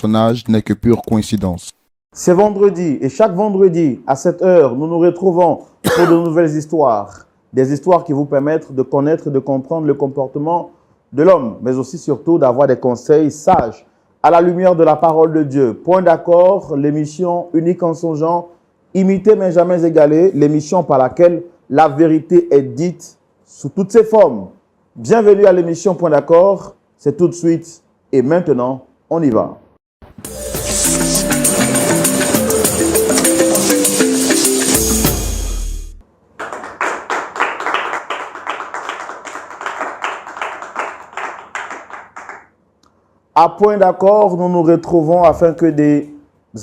personnage n'est que pure coïncidence. C'est vendredi et chaque vendredi à cette heure, nous nous retrouvons pour de nouvelles histoires. Des histoires qui vous permettent de connaître et de comprendre le comportement de l'homme, mais aussi surtout d'avoir des conseils sages à la lumière de la parole de Dieu. Point d'accord, l'émission unique en son genre, imitée mais jamais égalée, l'émission par laquelle la vérité est dite sous toutes ses formes. Bienvenue à l'émission Point d'accord, c'est tout de suite et maintenant, on y va. À point d'accord, nous nous retrouvons afin que des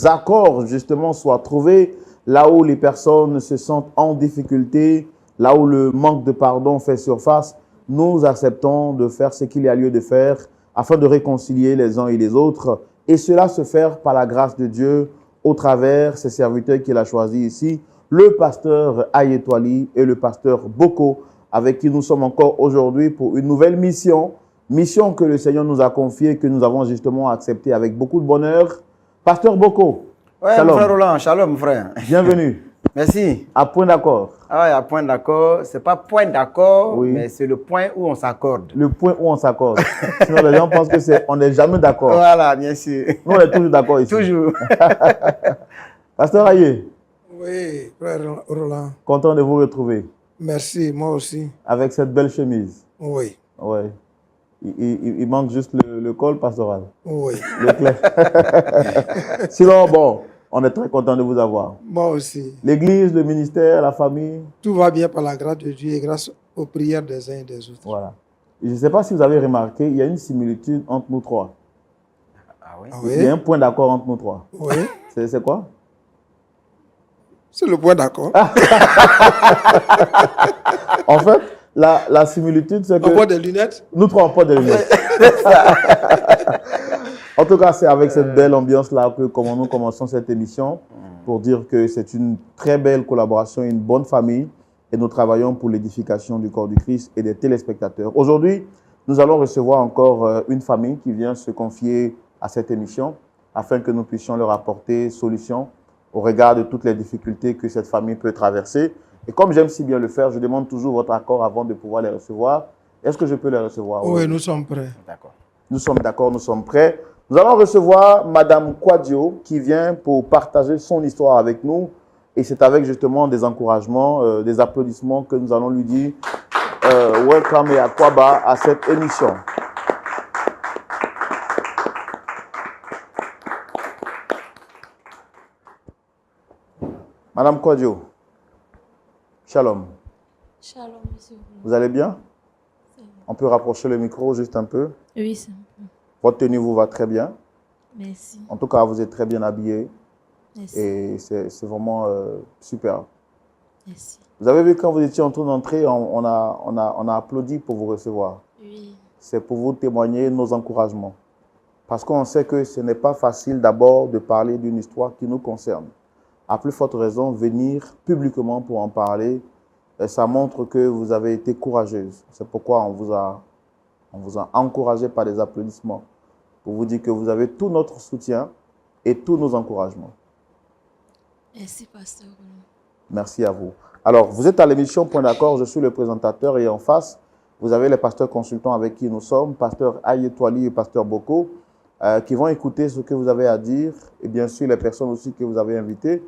accords justement soient trouvés là où les personnes se sentent en difficulté, là où le manque de pardon fait surface. Nous acceptons de faire ce qu'il y a lieu de faire afin de réconcilier les uns et les autres et cela se faire par la grâce de Dieu au travers de ses serviteurs qu'il a choisis ici, le pasteur Ayetwali et le pasteur Boko, avec qui nous sommes encore aujourd'hui pour une nouvelle mission. Mission que le Seigneur nous a confiée, que nous avons justement acceptée avec beaucoup de bonheur. Pasteur Boko. Oui, mon frère Roland, shalom, frère. Bienvenue. Merci. À point d'accord. Ah oui, à point d'accord. Ce n'est pas point d'accord, oui, mais c'est le point où on s'accorde. Le point où on s'accorde. Sinon, les gens pensent qu'on n'est jamais d'accord. Voilà, bien sûr. Nous, on est toujours d'accord ici. Toujours. Pasteur Aye. Oui, frère Roland. Content de vous retrouver. Merci, moi aussi. Avec cette belle chemise. Oui. Oui. Il manque juste le col pastoral. Oui. Le clair. Sinon, bon, on est très content de vous avoir. Moi aussi. L'église, le ministère, la famille. Tout va bien par la grâce de Dieu et grâce aux prières des uns et des autres. Voilà. Je ne sais pas si vous avez remarqué, il y a une similitude entre nous trois. Ah oui? Il y a un point d'accord entre nous trois. Oui. C'est quoi? C'est le point d'accord. En fait, la similitude, c'est que... On porte des lunettes? Nous trois, on porte des lunettes. En tout cas, c'est avec cette belle ambiance-là que nous commençons cette émission pour dire que c'est une très belle collaboration, une bonne famille et nous travaillons pour l'édification du corps du Christ et des téléspectateurs. Aujourd'hui, nous allons recevoir encore une famille qui vient se confier à cette émission afin que nous puissions leur apporter solution au regard de toutes les difficultés que cette famille peut traverser. Et comme j'aime si bien le faire, je demande toujours votre accord avant de pouvoir les recevoir. Est-ce que je peux les recevoir? Oui, nous sommes prêts. D'accord. Nous sommes d'accord, nous sommes prêts. Nous allons recevoir Madame Kwadio qui vient pour partager son histoire avec nous. Et c'est avec justement des encouragements, des applaudissements que nous allons lui dire welcome et akwaba à cette émission. Madame Kwadio, shalom. Shalom, monsieur. Vous allez bien? On peut rapprocher le micro juste un peu? Oui, c'est bon. Votre tenue vous va très bien. Merci. En tout cas, vous êtes très bien habillé. Merci. Et c'est vraiment super. Merci. Vous avez vu quand vous étiez en train d'entrer, on a applaudi pour vous recevoir. Oui. C'est pour vous témoigner nos encouragements. Parce qu'on sait que ce n'est pas facile d'abord de parler d'une histoire qui nous concerne. À plus forte raison, venir publiquement pour en parler, ça montre que vous avez été courageuse. C'est pourquoi on vous a encouragé par des applaudissements pour vous dire que vous avez tout notre soutien et tous nos encouragements. Merci, pasteur. Merci à vous. Alors, vous êtes à l'émission Point d'accord, je suis le présentateur et en face, vous avez les pasteurs consultants avec qui nous sommes, pasteur Ayetwali et pasteur Boko, qui vont écouter ce que vous avez à dire et bien sûr les personnes aussi que vous avez invitées,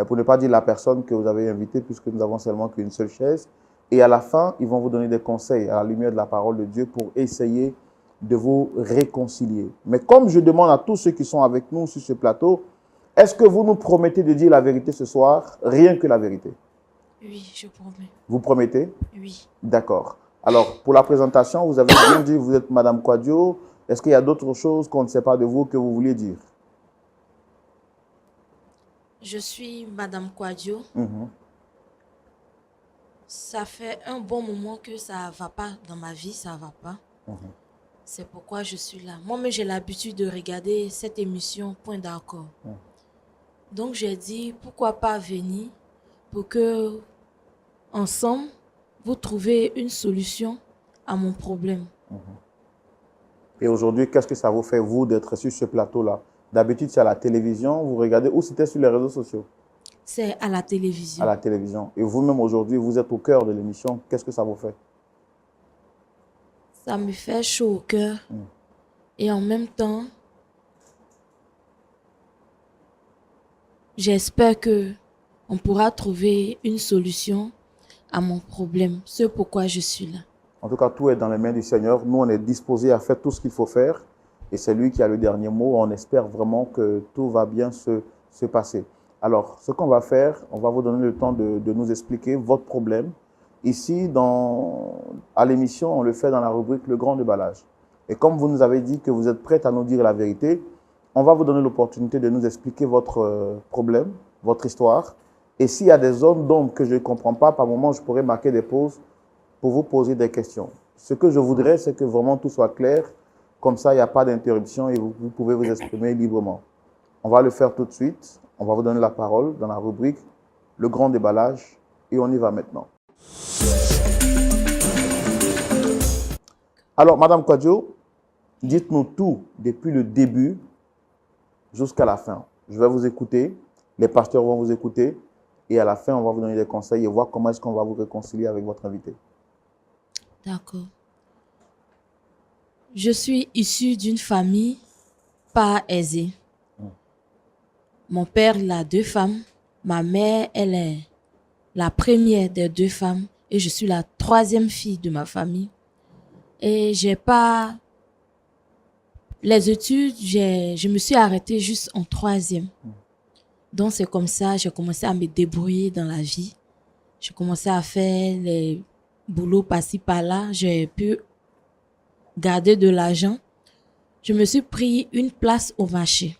pour ne pas dire la personne que vous avez invitée puisque nous avons seulement qu'une seule chaise. Et à la fin, ils vont vous donner des conseils à la lumière de la parole de Dieu pour essayer de vous réconcilier. Mais comme je demande à tous ceux qui sont avec nous sur ce plateau, est-ce que vous nous promettez de dire la vérité ce soir, rien que la vérité? Oui, je promets. Vous promettez? Oui. D'accord. Alors, pour la présentation, vous avez bien dit, vous êtes Madame Kwadio. Est-ce qu'il y a d'autres choses qu'on ne sait pas de vous que vous vouliez dire? Je suis Madame Kwadio. Mm-hmm. Ça fait un bon moment que ça ne va pas dans ma vie, ça ne va pas. Mm-hmm. C'est pourquoi je suis là. Moi-même, j'ai l'habitude de regarder cette émission Point d'accord. Donc, j'ai dit, pourquoi pas venir pour que, ensemble, vous trouviez une solution à mon problème. Et aujourd'hui, qu'est-ce que ça vous fait, vous, d'être sur ce plateau-là? D'habitude, c'est à la télévision, vous regardez, ou c'était sur les réseaux sociaux? C'est à la télévision. À la télévision. Et vous-même aujourd'hui, vous êtes au cœur de l'émission. Qu'est-ce que ça vous fait? Ça me fait chaud au cœur. Et en même temps, j'espère que on pourra trouver une solution à mon problème. C'est pourquoi je suis là. En tout cas, tout est dans les mains du Seigneur. Nous, on est disposés à faire tout ce qu'il faut faire. Et c'est lui qui a le dernier mot. On espère vraiment que tout va bien se passer. Alors, ce qu'on va faire, on va vous donner le temps de nous expliquer votre problème. Ici, à l'émission, on le fait dans la rubrique Le Grand Déballage. Et comme vous nous avez dit que vous êtes prête à nous dire la vérité, on va vous donner l'opportunité de nous expliquer votre problème, votre histoire. Et s'il y a des zones d'ombre que je ne comprends pas, par moment, je pourrais marquer des pauses pour vous poser des questions. Ce que je voudrais, c'est que vraiment tout soit clair. Comme ça, il n'y a pas d'interruption et vous pouvez vous exprimer librement. On va le faire tout de suite. On va vous donner la parole dans la rubrique Le Grand Déballage. Et on y va maintenant. Alors, Madame Kwadjo, dites-nous tout depuis le début jusqu'à la fin. Je vais vous écouter. Les pasteurs vont vous écouter. Et à la fin, on va vous donner des conseils et voir comment est-ce qu'on va vous réconcilier avec votre invité. D'accord. Je suis issue d'une famille pas aisée. Mon père, il a 2 femmes. Ma mère, elle est la première des 2 femmes. Et je suis la 3e fille de ma famille. Et j'ai pas... Les études, je me suis arrêtée juste en 3e. Donc c'est comme ça, j'ai commencé à me débrouiller dans la vie. J'ai commencé à faire les boulots par-ci, par-là. J'ai pu garder de l'argent. Je me suis pris une place au marché.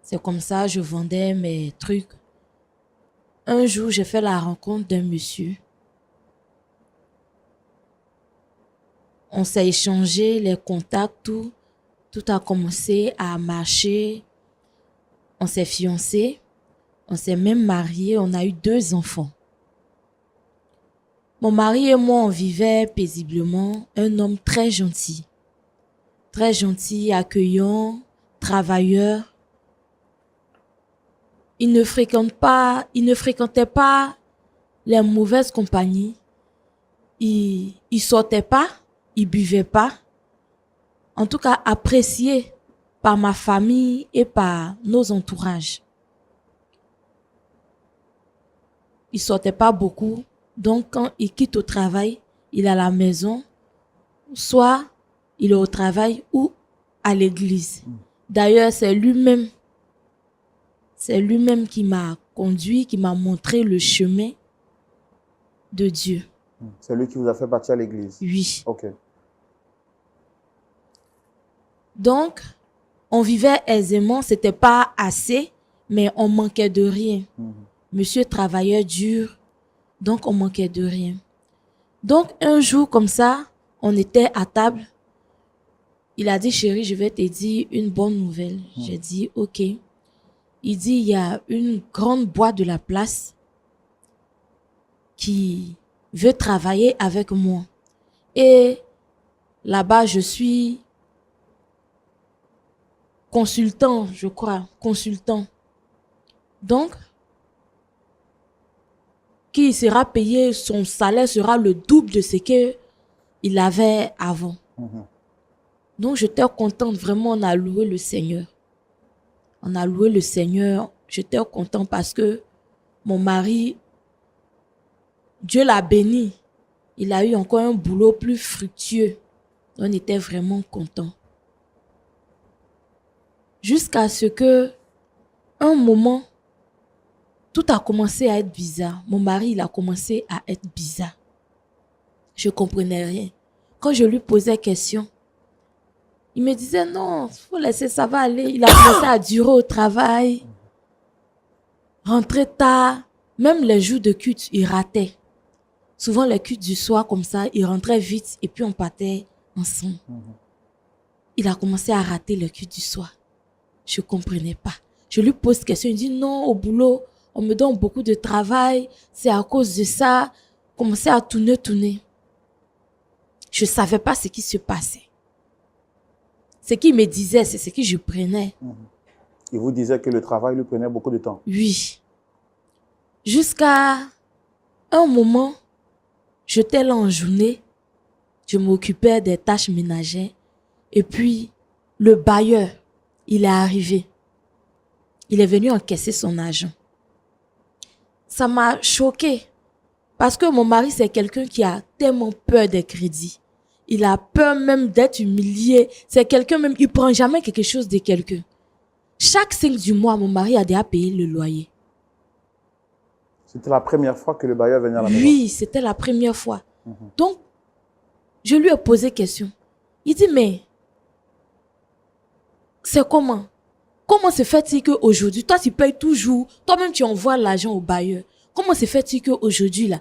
C'est comme ça, je vendais mes trucs. Un jour, j'ai fait la rencontre d'un monsieur. On s'est échangé les contacts, tout a commencé à marcher. On s'est fiancés, on s'est même mariés, on a eu 2 enfants. Mon mari et moi, on vivait paisiblement, un homme très gentil, accueillant, travailleur. Il ne fréquentait pas les mauvaises compagnies. Il sortait pas, il buvait pas. En tout cas, apprécié par ma famille et par nos entourages. Il sortait pas beaucoup. Donc, quand il quitte au travail, il est à la maison. Soit il est au travail ou à l'église. D'ailleurs, c'est lui-même qui m'a conduit, qui m'a montré le chemin de Dieu. C'est lui qui vous a fait partir à l'église? Oui. Ok. Donc, on vivait aisément, c'était pas assez, mais on manquait de rien. Monsieur travaillait dur, donc on manquait de rien. Donc, un jour comme ça, on était à table. Il a dit, chérie, je vais te dire une bonne nouvelle. J'ai dit, ok. Il dit, il y a une grande boîte de la place qui veut travailler avec moi. Et là-bas, je suis consultant, je crois, consultant. Donc, qui sera payé, son salaire sera le double de ce qu'il avait avant. Donc, j'étais contente, vraiment, on a loué le Seigneur. On a loué le Seigneur, j'étais contente parce que mon mari, Dieu l'a béni. Il a eu encore un boulot plus fructueux. On était vraiment contents. Jusqu'à ce que, un moment, tout a commencé à être bizarre. Mon mari, il a commencé à être bizarre. Je comprenais rien. Quand je lui posais question, il me disait non, faut laisser, ça va aller. Il a commencé à durer au travail, rentrer tard, même les jours de culte, il ratait. Souvent les cultes du soir comme ça, il rentrait vite et puis on partait ensemble. Il a commencé à rater le culte du soir. Je comprenais pas. Je lui pose question, il dit non, au boulot, on me donne beaucoup de travail, c'est à cause de ça. Commençait à tourner. Je savais pas ce qui se passait. Ce qu'il me disait, c'est ce que je prenais. Il vous disait que le travail lui prenait beaucoup de temps. Oui. Jusqu'à un moment, j'étais là en journée, je m'occupais des tâches ménagères et puis le bailleur, il est arrivé. Il est venu encaisser son argent. Ça m'a choquée parce que mon mari, c'est quelqu'un qui a tellement peur des crédits. Il a peur même d'être humilié. C'est quelqu'un même, il prend jamais quelque chose de quelqu'un. Chaque 5 du mois, mon mari a déjà payé le loyer. C'était la première fois que le bailleur venait à la maison? Oui, c'était la première fois. Donc, je lui ai posé question. Il dit, mais c'est comment? Comment se fait-il qu'aujourd'hui, toi tu payes toujours, toi-même tu envoies l'argent au bailleur. Comment se fait-il qu'aujourd'hui, là,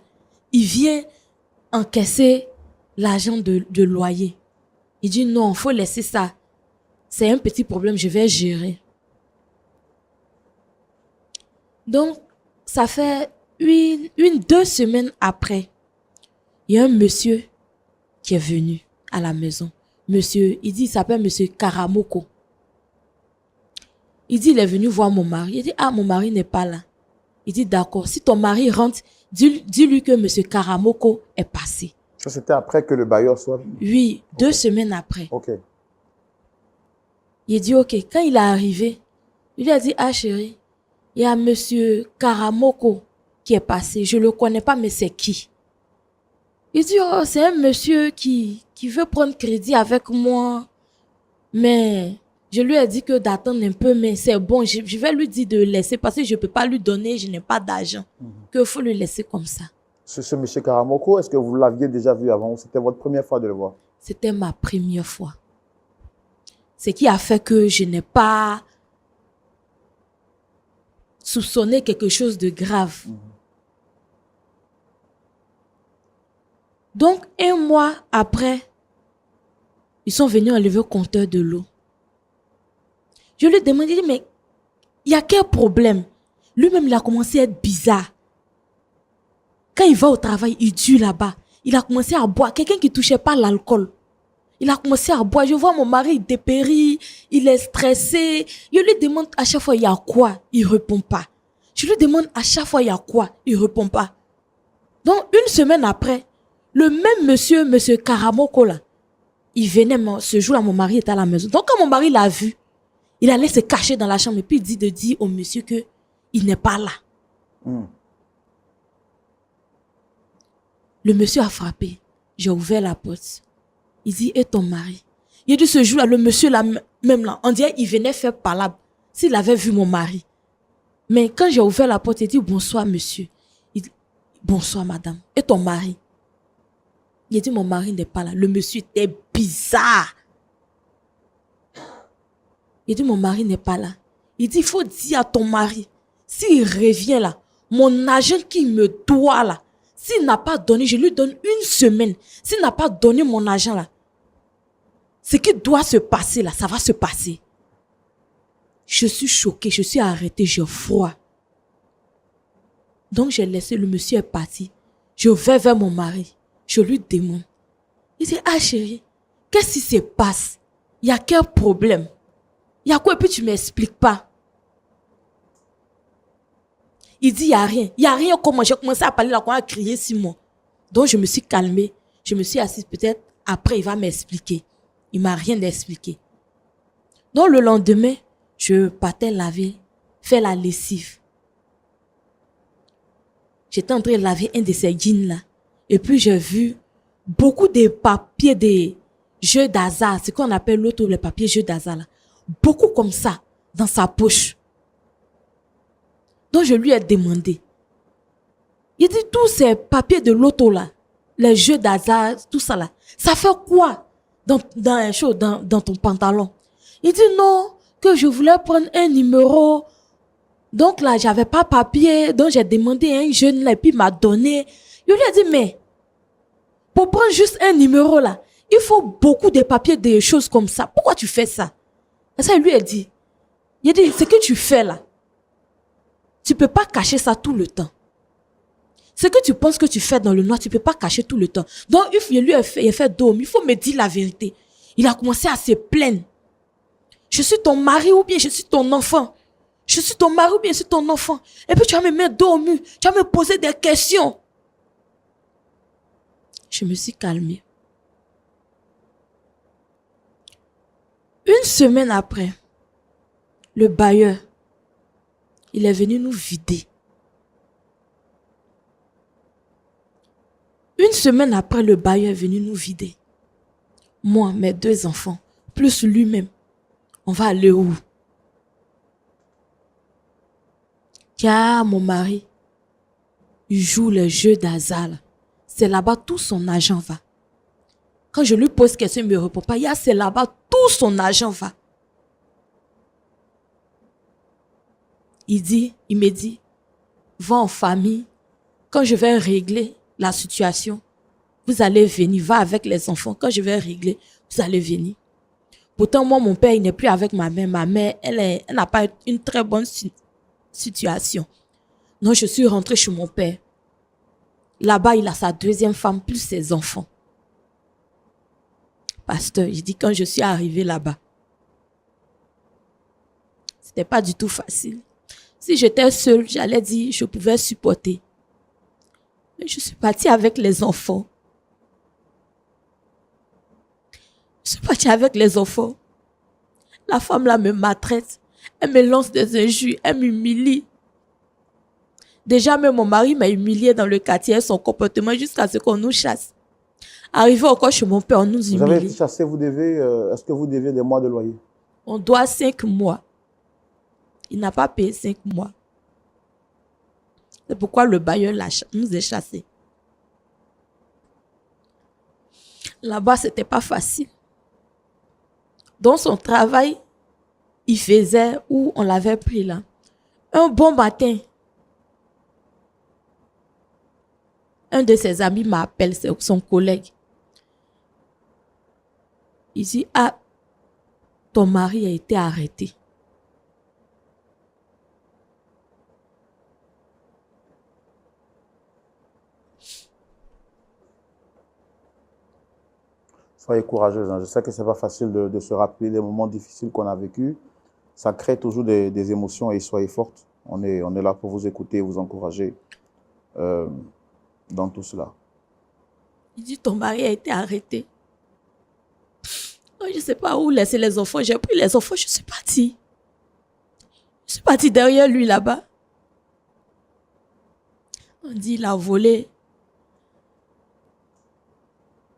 il vient encaisser l'argent de loyer? Il dit, non, il faut laisser ça. C'est un petit problème, je vais gérer. Donc, ça fait 2 semaines après, il y a un monsieur qui est venu à la maison. Monsieur, il dit, il s'appelle monsieur Karamoko. Il dit, il est venu voir mon mari. Il dit, ah, mon mari n'est pas là. Il dit, d'accord, si ton mari rentre, dis-lui que monsieur Karamoko est passé. Ça, c'était après que le bailleur soit... Oui, 2 semaines après. Ok. Il dit, ok, quand il est arrivé, il lui a dit, ah chérie, il y a monsieur Karamoko qui est passé. Je ne le connais pas, mais c'est qui? Il dit, oh, c'est un monsieur qui veut prendre crédit avec moi. Mais je lui ai dit que d'attendre un peu, mais c'est bon. Je vais lui dire de laisser parce que je ne peux pas lui donner, je n'ai pas d'argent. Qu'il faut le laisser comme ça. Ce monsieur Karamoko, est-ce que vous l'aviez déjà vu avant ou c'était votre première fois de le voir? C'était ma première fois. Ce qui a fait que je n'ai pas soupçonné quelque chose de grave. Donc, 1 mois après, ils sont venus enlever le compteur de l'eau. Je lui ai demandé, mais il y a quel problème? Lui-même, il a commencé à être bizarre. Quand il va au travail, il dure là-bas. Il a commencé à boire. Quelqu'un qui ne touchait pas l'alcool. Il a commencé à boire. Je vois mon mari, il dépérit, il est stressé. Je lui demande à chaque fois, il y a quoi? Il ne répond pas. Je lui demande à chaque fois, il y a quoi? Il ne répond pas. Donc, 1 semaine après, le même monsieur Karamoko là, il venait, ce jour-là, mon mari était à la maison. Donc, quand mon mari l'a vu, il allait se cacher dans la chambre et puis il dit de dire au monsieur que il n'est pas là. Le monsieur a frappé. J'ai ouvert la porte. Il dit, et ton mari? Il dit, ce jour-là, le monsieur là, même là, on dirait qu'il venait faire palabre s'il avait vu mon mari. Mais quand j'ai ouvert la porte, il dit, bonsoir monsieur. Il dit, bonsoir madame. Et ton mari? Il dit, mon mari n'est pas là. Le monsieur était bizarre. Il dit, mon mari n'est pas là. Il dit, il faut dire à ton mari, s'il revient là, mon agent qui me doit là, s'il n'a pas donné, je lui donne 1 semaine. S'il n'a pas donné mon argent là, ce qui doit se passer là, ça va se passer. Je suis choquée, je suis arrêtée, j'ai froid. Donc j'ai laissé, le monsieur est parti. Je vais vers mon mari. Je lui demande. Il dit, ah chérie, qu'est-ce qui se passe? Il y a quel problème? Il y a quoi? Et puis tu ne m'expliques pas. Il dit, il n'y a rien. Il n'y a rien. Comment j'ai commencé à parler là, à crier 6 mois. Donc je me suis calmée. Je me suis assise. Peut-être après, il va m'expliquer. Il ne m'a rien expliqué. Donc le lendemain, je partais laver, faire la lessive. J'étais en train de laver un de ces jeans là. Et puis j'ai vu beaucoup de papiers de jeux d'hasard. Ce qu'on appelle l'auto, les papiers jeux d'hasard là. Beaucoup comme ça, dans sa poche. Donc je lui ai demandé. Il dit, tous ces papiers de loto là, les jeux d'hasard, tout ça là, ça fait quoi dans ton pantalon? Il dit non, que je voulais prendre un numéro. Donc là, j'avais pas papier, donc j'ai demandé à un jeune là, et puis il m'a donné. Je lui ai dit, mais pour prendre juste un numéro là, il faut beaucoup de papiers, des choses comme ça. Pourquoi tu fais ça? Et ça, il lui a dit, ce que tu fais là, tu peux pas cacher ça tout le temps. Ce que tu penses que tu fais dans le noir, tu peux pas cacher tout le temps. Donc, il a fait d'homme, il faut me dire la vérité. Il a commencé à se plaindre. Je suis ton mari ou bien je suis ton enfant. Je suis ton mari ou bien je suis ton enfant. Et puis tu vas me mettre dos au mur. Tu vas me poser des questions. Je me suis calmée. Une semaine après, le bailleur, il est venu nous vider. Une semaine après, le bailleur est venu nous vider. Moi, mes 2 enfants, plus lui-même. On va aller où? Car mon mari, il joue le jeu d'hasard. C'est là-bas tout son argent va. Quand je lui pose question, il ne me répond pas. C'est là-bas tout son argent va. Il me dit, va en famille. Quand je vais régler la situation, vous allez venir. Va avec les enfants. Quand je vais régler, vous allez venir. Pourtant, moi, mon père, il n'est plus avec ma mère. Ma mère, elle n'a pas une très bonne situation. Donc, je suis rentrée chez mon père. Là-bas, il a sa 2e femme, plus ses enfants. Pasteur, il dit, quand je suis arrivée là-bas, c'était pas du tout facile. Si j'étais seule, j'allais dire, je pouvais supporter. Mais je suis partie avec les enfants. Je suis partie avec les enfants. La femme là me maltraite. Elle me lance des injures. Elle m'humilie. Déjà, même mon mari m'a humilié dans le quartier, son comportement, jusqu'à ce qu'on nous chasse. Arrivé encore chez mon père, on nous humilie. Vous avez été chassé, vous devez, est-ce que vous devez des mois de loyer? On doit 5 mois. Il n'a pas payé 5 mois. C'est pourquoi le bailleur nous a chassés. Là-bas, c'était pas facile. Dans son travail, il faisait où on l'avait pris là. Un bon matin, un de ses amis m'appelle, c'est son collègue. Il dit, ah, ton mari a été arrêté. Soyez courageuse. Je sais que ce n'est pas facile de se rappeler des moments difficiles qu'on a vécus. Ça crée toujours des émotions et soyez forte. On est là pour vous écouter et vous encourager dans tout cela. Il dit, ton mari a été arrêté. Je ne sais pas où laisser les enfants. J'ai pris les enfants, je suis partie. Je suis partie derrière lui là-bas. On dit, il a volé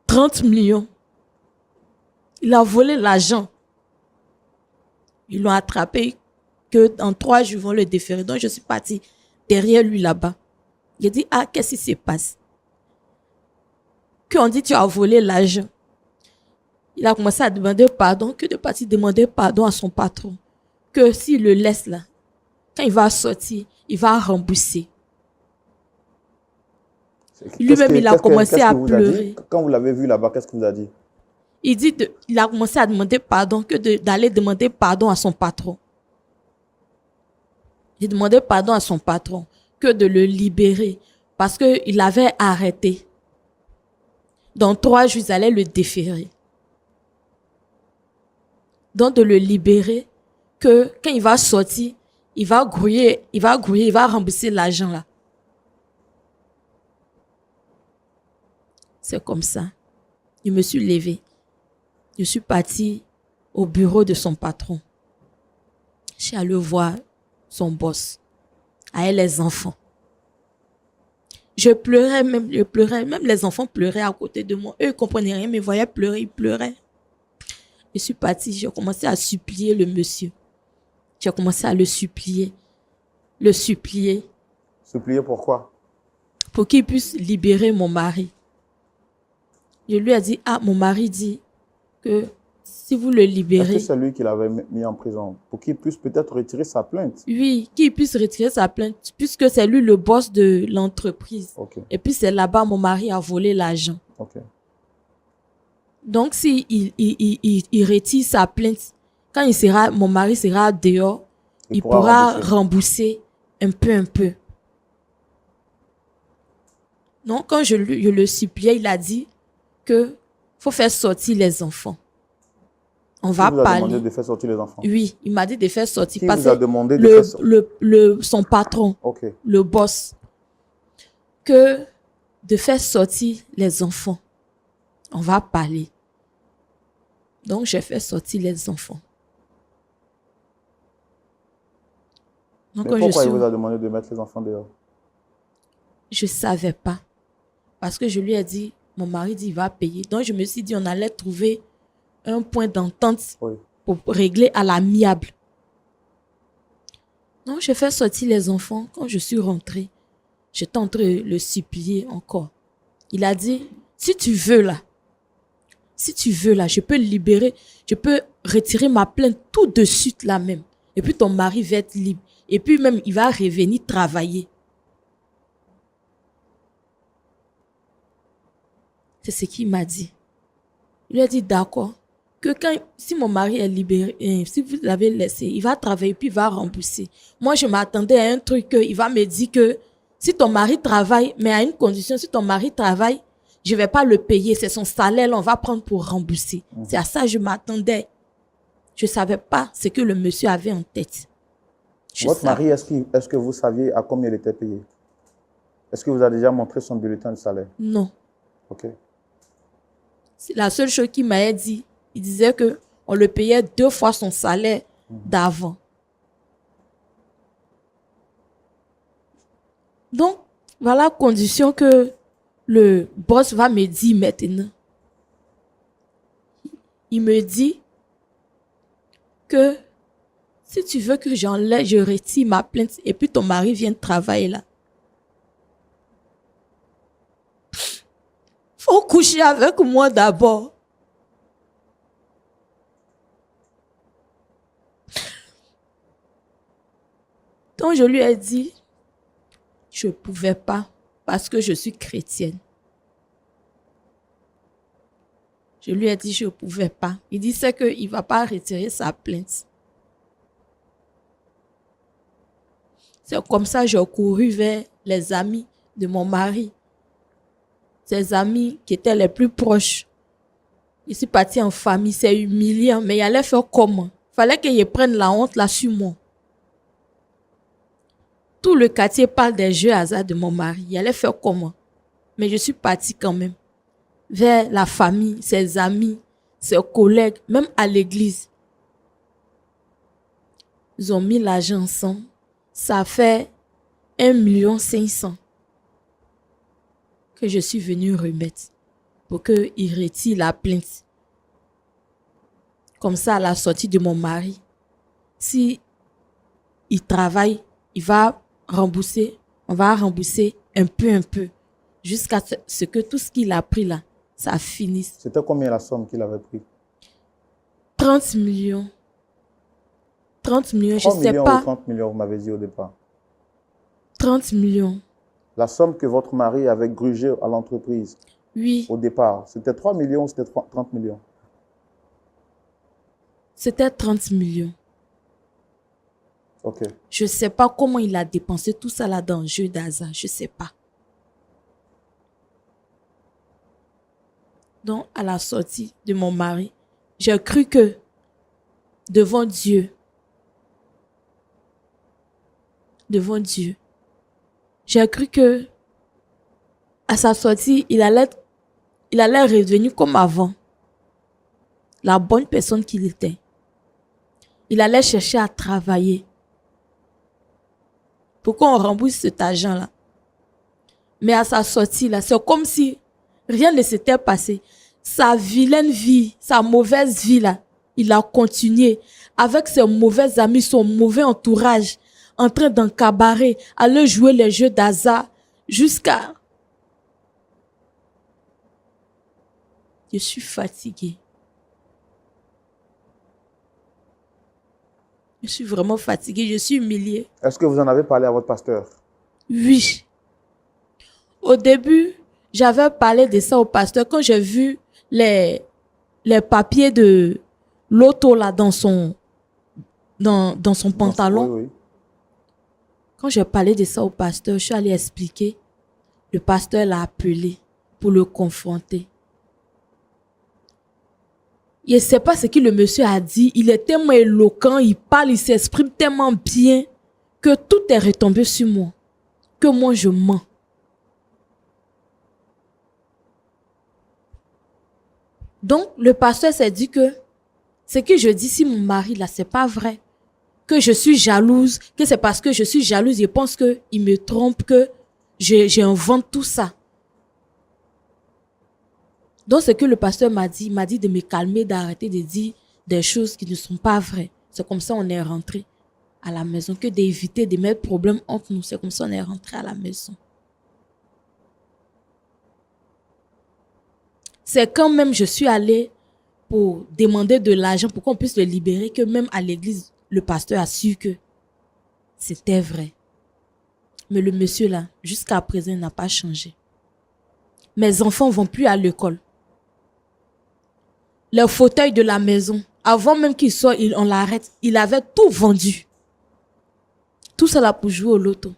30 millions. Il a volé l'argent. Ils l'ont attrapé que dans 3 jours, ils vont le déférer. Donc, je suis partie derrière lui là-bas. Il a dit, ah, qu'est-ce qui se passe? Qu'on dit, tu as volé l'argent. Il a commencé à demander pardon, que de partir demander pardon à son patron. Que s'il le laisse là, quand il va sortir, il va rembourser. Lui-même, il a commencé à pleurer. Quand vous l'avez vu là-bas, qu'est-ce qu'il vous a dit? Il a commencé à demander pardon, que d'aller demander pardon à son patron. Il demandait pardon à son patron, que de le libérer, parce qu'il l'avait arrêté. Dans 3 jours, ils allaient le déférer. Donc de le libérer, que quand il va sortir, il va grouiller, il va rembourser l'argent là. C'est comme ça. Je me suis levée. Je suis partie au bureau de son patron. Je suis allée voir son boss, avec les enfants. Je pleurais même, les enfants pleuraient à côté de moi. Eux, ils ne comprenaient rien, mais ils me voyaient pleurer, ils pleuraient. Je suis partie, j'ai commencé à supplier le monsieur. J'ai commencé à le supplier. Supplier pourquoi? Pour qu'il puisse libérer mon mari. Je lui ai dit, ah, mon mari dit que si vous le libérez... Est-ce que c'est lui qui l'avait mis en prison? Pour qu'il puisse peut-être retirer sa plainte? Oui, qu'il puisse retirer sa plainte, puisque c'est lui le boss de l'entreprise. Okay. Et puis c'est là-bas, mon mari a volé l'argent. Okay. Donc, si il retire sa plainte, quand mon mari sera dehors, il pourra rembourser un peu. Donc, quand je le suppliais, il a dit que faut faire sortir les enfants. On va Qui vous a parler. demandé de faire sortir les enfants? Oui, il m'a dit de faire sortir. Qui parce vous a que demandé de faire sortir? son patron, Ok. le boss, que de faire sortir les enfants. On va parler. Donc, j'ai fait sortir les enfants. Donc, Mais quand pourquoi il vous a demandé de mettre les enfants dehors? je ne savais pas. Parce que je lui ai dit, mon mari dit, il va payer. Donc, je me suis dit, on allait trouver un point d'entente Oui. pour régler à l'amiable. Donc, j'ai fait sortir les enfants. Quand je suis rentrée, j'étais en train de le supplier encore. Il a dit, si tu veux là, je peux libérer, je peux retirer ma plainte tout de suite là même. Et puis ton mari va être libre. Et puis même, il va revenir travailler. C'est ce qu'il m'a dit. Il lui a dit, d'accord, que si mon mari est libéré, si vous l'avez laissé, il va travailler puis il va rembourser. Moi, je m'attendais à un truc il va me dire que si ton mari travaille, mais à une condition, si ton mari travaille, je ne vais pas le payer, c'est son salaire, là, on va prendre pour rembourser. C'est à ça que je m'attendais. Je ne savais pas ce que le monsieur avait en tête. Votre mari, est-ce que vous saviez à combien il était payé? Est-ce que vous avez déjà montré son bulletin de salaire? Non. Ok. C'est la seule chose qu'il m'a dit. Il disait qu'on le payait 2 fois son salaire d'avant. Donc, voilà la condition que le boss va me dire maintenant. Il me dit que si tu veux que je retire ma plainte et puis ton mari vienne travailler là, faut coucher avec moi d'abord. Donc je lui ai dit, je ne pouvais pas parce que je suis chrétienne. Je lui ai dit, je ne pouvais pas. Il disait qu'il ne va pas retirer sa plainte. C'est comme ça que j'ai couru vers les amis de mon mari. Ses amis qui étaient les plus proches. Je suis partie en famille, c'est humiliant, mais il allait faire comment? Il fallait qu'il prenne la honte là sur moi. Tout le quartier parle des jeux hasard de mon mari. Il allait faire comment? Mais je suis partie quand même. Vers la famille, ses amis, ses collègues, même à l'église. Ils ont mis l'argent ensemble. Ça fait 1,5 million que je suis venue remettre pour qu'il retire la plainte. Comme ça, à la sortie de mon mari, si il travaille, il va rembourser, on va rembourser un peu, jusqu'à ce que tout ce qu'il a pris là, ça finisse. C'était combien la somme qu'il avait pris? 30 millions. 30 millions, je 3 ne sais millions pas. Ou 30 millions, vous m'avez dit au départ. 30 millions. La somme que votre mari avait grugée à l'entreprise, Oui, au départ, c'était 3 millions ou c'était 30 millions? c'était 30 millions. Ok. Je ne sais pas comment il a dépensé tout ça là dans le jeu d'hasard. Je ne sais pas. Donc, à la sortie de mon mari, j'ai cru que devant Dieu, j'ai cru que à sa sortie, il allait revenir comme avant. La bonne personne qu'il était. Il allait chercher à travailler. Pourquoi on rembourse cet argent-là? Mais à sa sortie, là, c'est comme si rien ne s'était passé. Sa vilaine vie, sa mauvaise vie, là, il a continué avec ses mauvais amis, son mauvais entourage, en train d'encabarer, aller jouer les jeux d'hasard jusqu'à... Je suis fatiguée. Je suis vraiment fatiguée, je suis humiliée. Est-ce que vous en avez parlé à votre pasteur? Oui. Au début, j'avais parlé de ça au pasteur quand j'ai vu les papiers de l'auto là dans son pantalon. Oui, oui. Quand j'ai parlé de ça au pasteur, je suis allée expliquer. Le pasteur l'a appelé pour le confronter. Je ne sais pas ce que le monsieur a dit. Il est tellement éloquent, il parle, il s'exprime tellement bien que tout est retombé sur moi. Que moi, je mens. Donc, le pasteur s'est dit que ce que je dis si mon mari là, c'est pas vrai. Que je suis jalouse, que c'est parce que je suis jalouse, je pense qu'il me trompe, que j'invente tout ça. Donc, ce que le pasteur m'a dit, il m'a dit de me calmer, d'arrêter de dire des choses qui ne sont pas vraies. C'est comme ça qu'on est rentré à la maison, que d'éviter de mettre problème entre nous. C'est comme ça qu'on est rentré à la maison. C'est quand même je suis allée pour demander de l'argent pour qu'on puisse le libérer, que même à l'église, le pasteur a su que c'était vrai. Mais le monsieur là, jusqu'à présent, il n'a pas changé. Mes enfants ne vont plus à l'école. Le fauteuil de la maison, avant même qu'il soit, on l'arrête, il avait tout vendu. Tout ça là pour jouer au loto.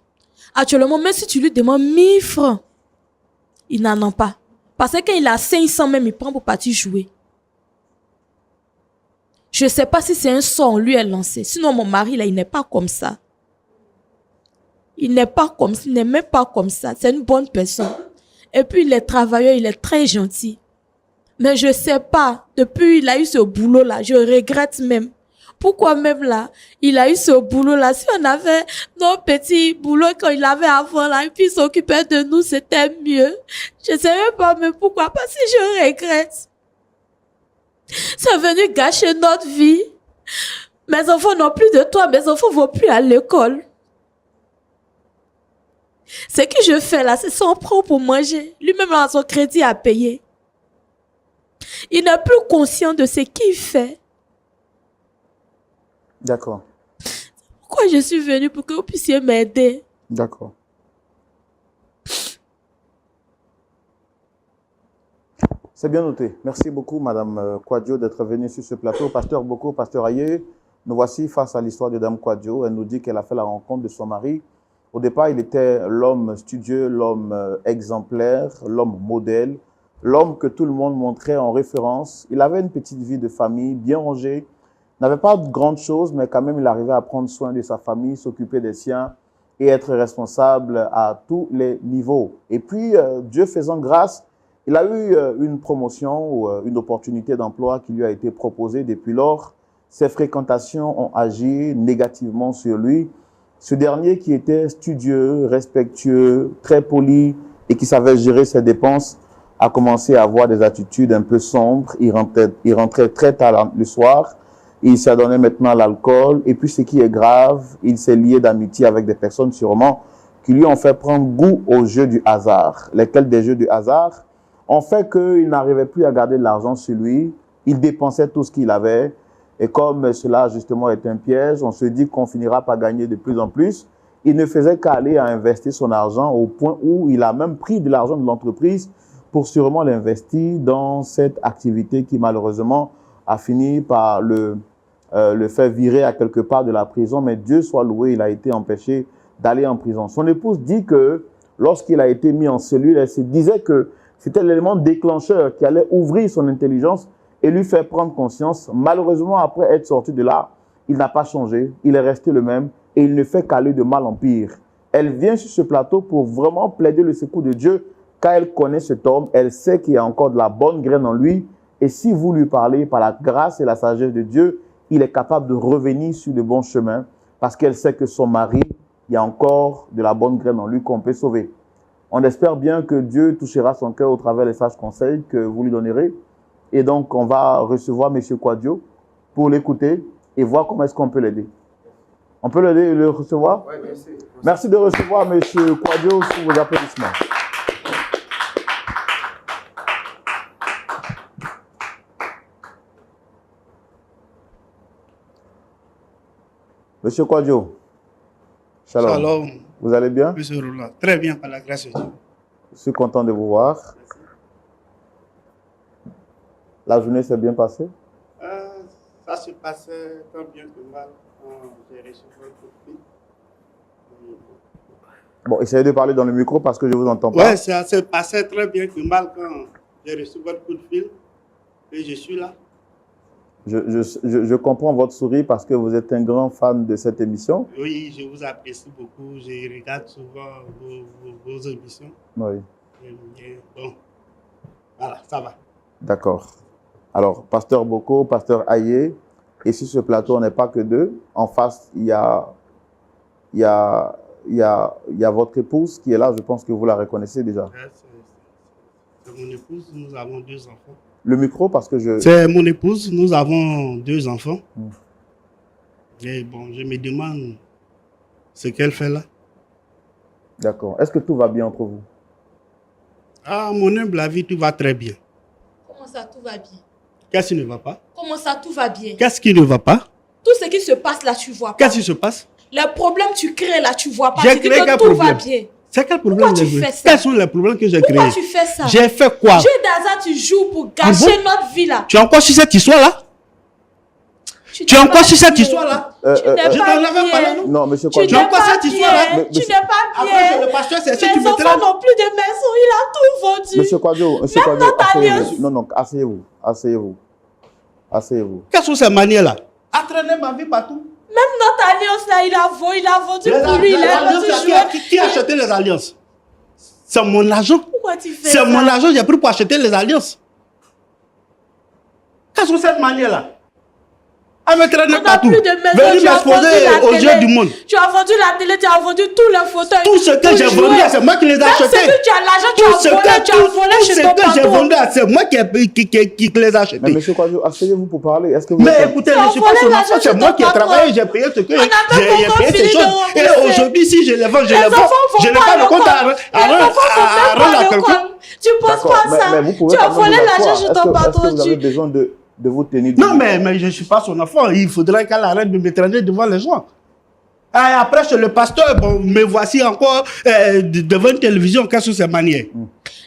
Actuellement, même si tu lui demandes 1000 francs, il n'en a pas. Parce que quand il a 500 même, il prend pour partir jouer. Je ne sais pas si c'est un sort lui est lancé. Sinon, mon mari, là, il n'est pas comme ça. Il n'est pas comme ça. Il n'est même pas comme ça. C'est une bonne personne. Et puis, il est travailleur, il est très gentil. Mais je ne sais pas. Depuis il a eu ce boulot-là, je regrette même. Pourquoi même là, il a eu ce boulot-là. Si on avait nos petits boulots quand il avait avant là, et puis il s'occupait de nous, c'était mieux. Je ne sais même pas, mais pourquoi? Parce que je regrette. C'est venu gâcher notre vie. Mes enfants n'ont plus de toi, mes enfants ne vont plus à l'école. Ce que je fais là, c'est son propre pour manger. Lui-même a son crédit à payer. Il n'est plus conscient de ce qu'il fait. D'accord. Pourquoi je suis venue pour que vous puissiez m'aider? D'accord. C'est bien noté. Merci beaucoup, Madame Kwadjo, d'être venue sur ce plateau. Pasteur Boko, Pasteur Aye, nous voici face à l'histoire de Dame Kwadjo. Elle nous dit qu'elle a fait la rencontre de son mari. Au départ, il était l'homme studieux, l'homme exemplaire, l'homme modèle, l'homme que tout le monde montrait en référence. Il avait une petite vie de famille bien rangée. N'avait pas de grandes choses, mais quand même, il arrivait à prendre soin de sa famille, s'occuper des siens et être responsable à tous les niveaux. Et puis, Dieu faisant grâce, il a eu une promotion ou une opportunité d'emploi qui lui a été proposée. Depuis lors, ses fréquentations ont agi négativement sur lui. Ce dernier qui était studieux, respectueux, très poli et qui savait gérer ses dépenses a commencé à avoir des attitudes un peu sombres. Il rentrait très tard le soir. Il s'adonnait maintenant à l'alcool. Et puis, ce qui est grave, il s'est lié d'amitié avec des personnes sûrement qui lui ont fait prendre goût aux jeux du hasard. Lesquels des jeux du hasard ont fait qu'il n'arrivait plus à garder de l'argent sur lui. Il dépensait tout ce qu'il avait. Et comme cela, justement, est un piège, on se dit qu'on finira par gagner de plus en plus. Il ne faisait qu'aller à investir son argent au point où il a même pris de l'argent de l'entreprise pour sûrement l'investir dans cette activité qui, malheureusement, a fini par le faire virer à quelque part de la prison. Mais Dieu soit loué, il a été empêché d'aller en prison. Son épouse dit que lorsqu'il a été mis en cellule, elle se disait que c'était l'élément déclencheur qui allait ouvrir son intelligence et lui faire prendre conscience. Malheureusement, après être sorti de là, il n'a pas changé, il est resté le même et il ne fait qu'aller de mal en pire. Elle vient sur ce plateau pour vraiment plaider le secours de Dieu car elle connaît cet homme, elle sait qu'il y a encore de la bonne graine en lui et si vous lui parlez par la grâce et la sagesse de Dieu, il est capable de revenir sur le bon chemin parce qu'elle sait que son mari, il y a encore de la bonne graine en lui qu'on peut sauver. On espère bien que Dieu touchera son cœur au travers des sages conseils que vous lui donnerez. Et donc, on va recevoir M. Kwadjo pour l'écouter et voir comment est-ce qu'on peut l'aider. On peut l'aider et le recevoir? Oui, merci. Merci de recevoir M. Kwadjo sous vos applaudissements. M. Kwadjo. Shalom. Shalom. Vous allez bien? Monsieur Roland. Très bien, par la grâce de Dieu. Je suis content de vous voir. La journée s'est bien passée? Ça se passait tant bien que mal quand j'ai reçu votre coup de fil. Bon, essayez de parler dans le micro parce que je ne vous entends pas. Oui, ça se passait très bien que mal quand j'ai reçu votre coup de fil et je suis là. Je comprends votre sourire parce que vous êtes un grand fan de cette émission. Oui, je vous apprécie beaucoup. Je regarde souvent vos émissions. Oui. Bon, voilà, ça va. D'accord. Alors, pasteur Boko, pasteur Aye, et sur ce plateau, on n'est pas que deux. En face, il y a votre épouse qui est là. Je pense que vous la reconnaissez déjà. C'est mon épouse. Nous avons 2 enfants. Le micro, parce que je... C'est mon épouse. Nous avons 2 enfants. Et bon, je me demande ce qu'elle fait là. D'accord. Est-ce que tout va bien entre vous? Ah, mon humble avis, tout va très bien. Comment ça, tout va bien? Qu'est-ce qui ne va pas? Comment ça, tout va bien? Qu'est-ce qui ne va pas? Tout ce qui se passe là, tu vois pas. Qu'est-ce qui se passe? Les problèmes tu crées là, tu vois pas. J'ai Tu dis créé que quel tout va problème? bien. C'est quel problème? Pourquoi tu fais ça? Quels sont les problèmes que j'ai créés? Pourquoi tu fais ça? J'ai fait quoi? Jeu d'hasard, tu joues pour gâcher notre vie là. Tu es encore sur cette histoire-là? Tu es encore sur cette histoire-là? Tu n'es Je pas t'en avais parlé, bien. non? Non, monsieur Tu Kwadjo. Tu n'es as encore pas cette histoire-là? bien. Tu n'es pas Après, bien. le pasteur, c'est si Mes tu me enfants traites. n'ont plus de maison. Il a tout vendu. Monsieur Kwadjo, Même notre alliance. asseyez-vous. Non, asseyez-vous. Asseyez-vous. Asseyez-vous. Quelles sont ces manières-là? À traîner ma vie partout. Même notre alliance là, il a vendu pour lui. Il a vendu jouer. Qui a acheté les alliances? C'est mon argent. Pourquoi tu fais C'est ça? mon argent, j'ai pris pour acheter les alliances. Quelles sont ces manières-là? À me traîner On n'a partout. plus de maison. Venir Tu as vendu m'exposer la aux yeux télé. du monde. Tu as vendu la télé, tu as vendu tous les fauteuils. Tout ce que pour j'ai jouer. vendu, c'est moi qui les ai Même achetés. ce que tu as l'argent, tu Tout as ce volé que chez ton j'ai patron. vendu, c'est moi qui les ai achetés. Mais monsieur Kwadjo, asseyez-vous pour parler. Est-ce que vous Mais êtes... écoutez, Tu as je ne suis pas volé son l'argent enfant, chez c'est moi ton qui ai patron. travaillé, j'ai payé ce que On a même pas j'ai encore payé ces fini de choses. rembourser. Et aujourd'hui, si je les vends, je Les les vends. enfants vont Je n'ai pas pas à le compte l'école. Les enfants vont à même rendre pas à à quelqu'un. l'école. Tu penses D'accord, pas à ça. mais vous pouvez Tu as quand même volé vous l'argent asseoir. chez Est-ce ton que patron. vous avez besoin de vous tenir Non, debout? mais je ne suis pas son enfant. Il faudrait qu'elle arrête de me traîner devant les gens. Et après, chez le pasteur, bon, me voici encore devant une télévision. Quelles sont ces manières?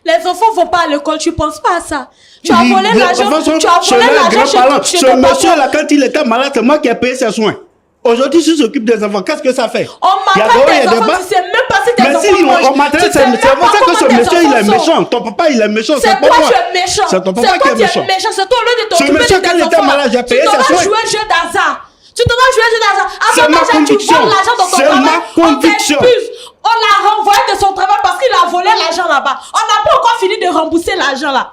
Les enfants vont pas à l'école, tu penses pas à ça. Tu as Oui, volé les l'argent. enfants sont Tu as chez volé leurs l'argent grands-parents. chez Ce ton patron. monsieur-là, quand il était malade, c'est moi qui ai payé ses soins. Aujourd'hui, s'il s'occupe des enfants, qu'est-ce que ça fait? On maltraite tes enfants, tu sais même pas si tes Mais enfants si mangent. on maltraite, Tu sais c'est même pour pas ça que comment ce tes monsieur, il est enfants sont. méchant. Ton papa, il est méchant. C'est pas toi moi. tu es méchant. C'est ton papa C'est qui toi est qui es méchant. méchant. C'est toi au lieu de Ce t'occuper monsieur, de quand tes il était enfants. malade, j'ai Tu payé ses devrais soins. jouer jeu d'hasard. Tu devrais jouer jeu d'hasard. À C'est ton ma âge, tu conviction. voles l'argent dans ton C'est travail. ma conviction. On t'expulse. On l'a renvoyé de son travail parce qu'il a volé l'argent là-bas. On n'a pas encore fini de rembourser l'argent là.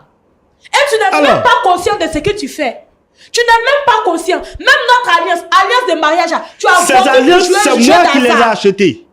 Et tu n'es même pas conscient de ce que tu fais. Tu n'es même pas conscient. Même notre alliance de mariage, tu as Ces vendu pour alliances, jouer c'est le jeu moi qui les ai d'hasard. achetés.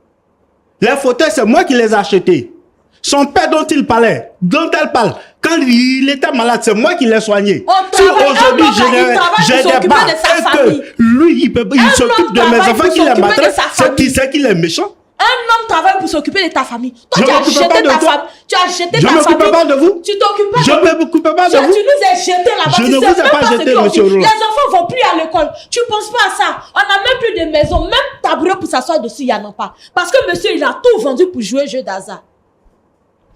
Les fauteuils, c'est moi qui les ai achetés. Son père dont il parlait, dont elle parle, quand il était malade, c'est moi qui l'ai soigné. On Si travaille, aujourd'hui un homme, il travaille pour j'ai des s'occuper barres de sa et famille. que lui, il s'occupe de mes travaille enfants pour qui les s'occuper de maltraitent, sa c'est qui c'est qu'il est méchant? Un homme travaille pour s'occuper de ta famille. Toi, Je tu as m'occupe jeté pas de ta toi. famille. Tu as jeté Je ta ne m'occupe famille. pas de vous. Tu t'occupes pas Je de ne m'occupe pas de tu vous. nous as jeté là-bas. Je Tu ne sais vous ai même pas ce jeté, qu'on monsieur dit. Roland. Les enfants vont plus à l'école. Tu penses pas à ça. On n'a même plus de maison. Même tabouret pour s'asseoir dessus, il n'y en a pas. Parce que monsieur, il a tout vendu pour jouer au jeu d'hasard.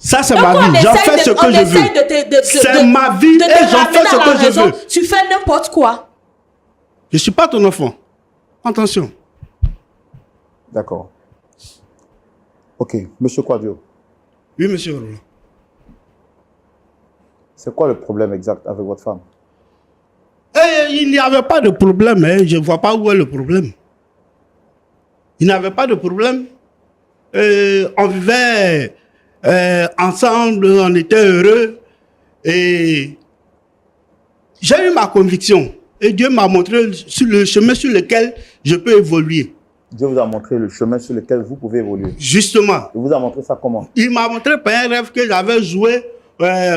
Ça, c'est Donc, ma on vie. J'en essaye fais de- ce on que je veux. essaye de C'est ma vie de te et j'en ramener fais ce à la que je raison. veux. Tu fais n'importe quoi. Je ne suis pas ton enfant. Attention. D'accord. Ok, monsieur Kwadjo, Oui, monsieur Roland. c'est quoi le problème exact avec votre femme? Il n'y avait pas de problème. Hein. Je ne vois pas où est le problème. Il n'y avait pas de problème. On vivait ensemble, on était heureux. Et j'ai eu ma conviction. Et Dieu m'a montré sur le chemin sur lequel je peux évoluer. Dieu vous a montré le chemin sur lequel vous pouvez évoluer. Justement. Il vous a montré ça comment? Il m'a montré par un rêve que j'avais joué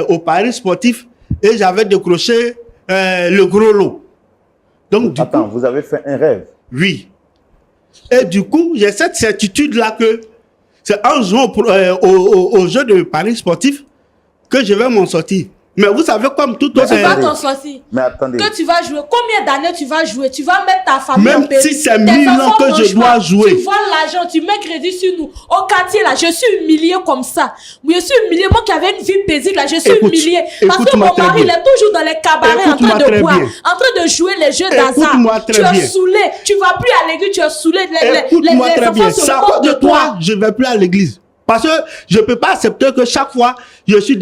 au paris sportif et j'avais décroché le gros lot. Donc, du Attends, coup, vous avez fait un rêve? oui. Et du coup, j'ai cette certitude-là que c'est en jouant au jeu de paris sportif que je vais m'en sortir. Mais vous savez, comme tout autre... Tu vas t'en sortir. Mais attendez. Que tu vas jouer. Combien d'années tu vas jouer? Tu vas mettre ta famille Même en péril. si c'est Tes 1000 ans enfants que je mangent dois pas. jouer. Tu vois l'argent, tu mets crédit sur nous. Au quartier, là, je suis humilié comme ça. Je suis humilié. Moi qui avais une vie paisible, là, je suis humilié. Parce que écoute-moi mon très mari, il bien. est toujours dans les cabarets en Écoute-moi train de très boire, bien. en train de jouer les jeux d'hasard. Écoute-moi très Tu es bien. saoulé. Tu vas plus à l'église, tu es saoulé. Écoute-moi Les très enfants bien. se C'est à moquent cause de toi, je ne vais plus à l'église. Parce que je ne peux pas accepter que chaque fois, je suis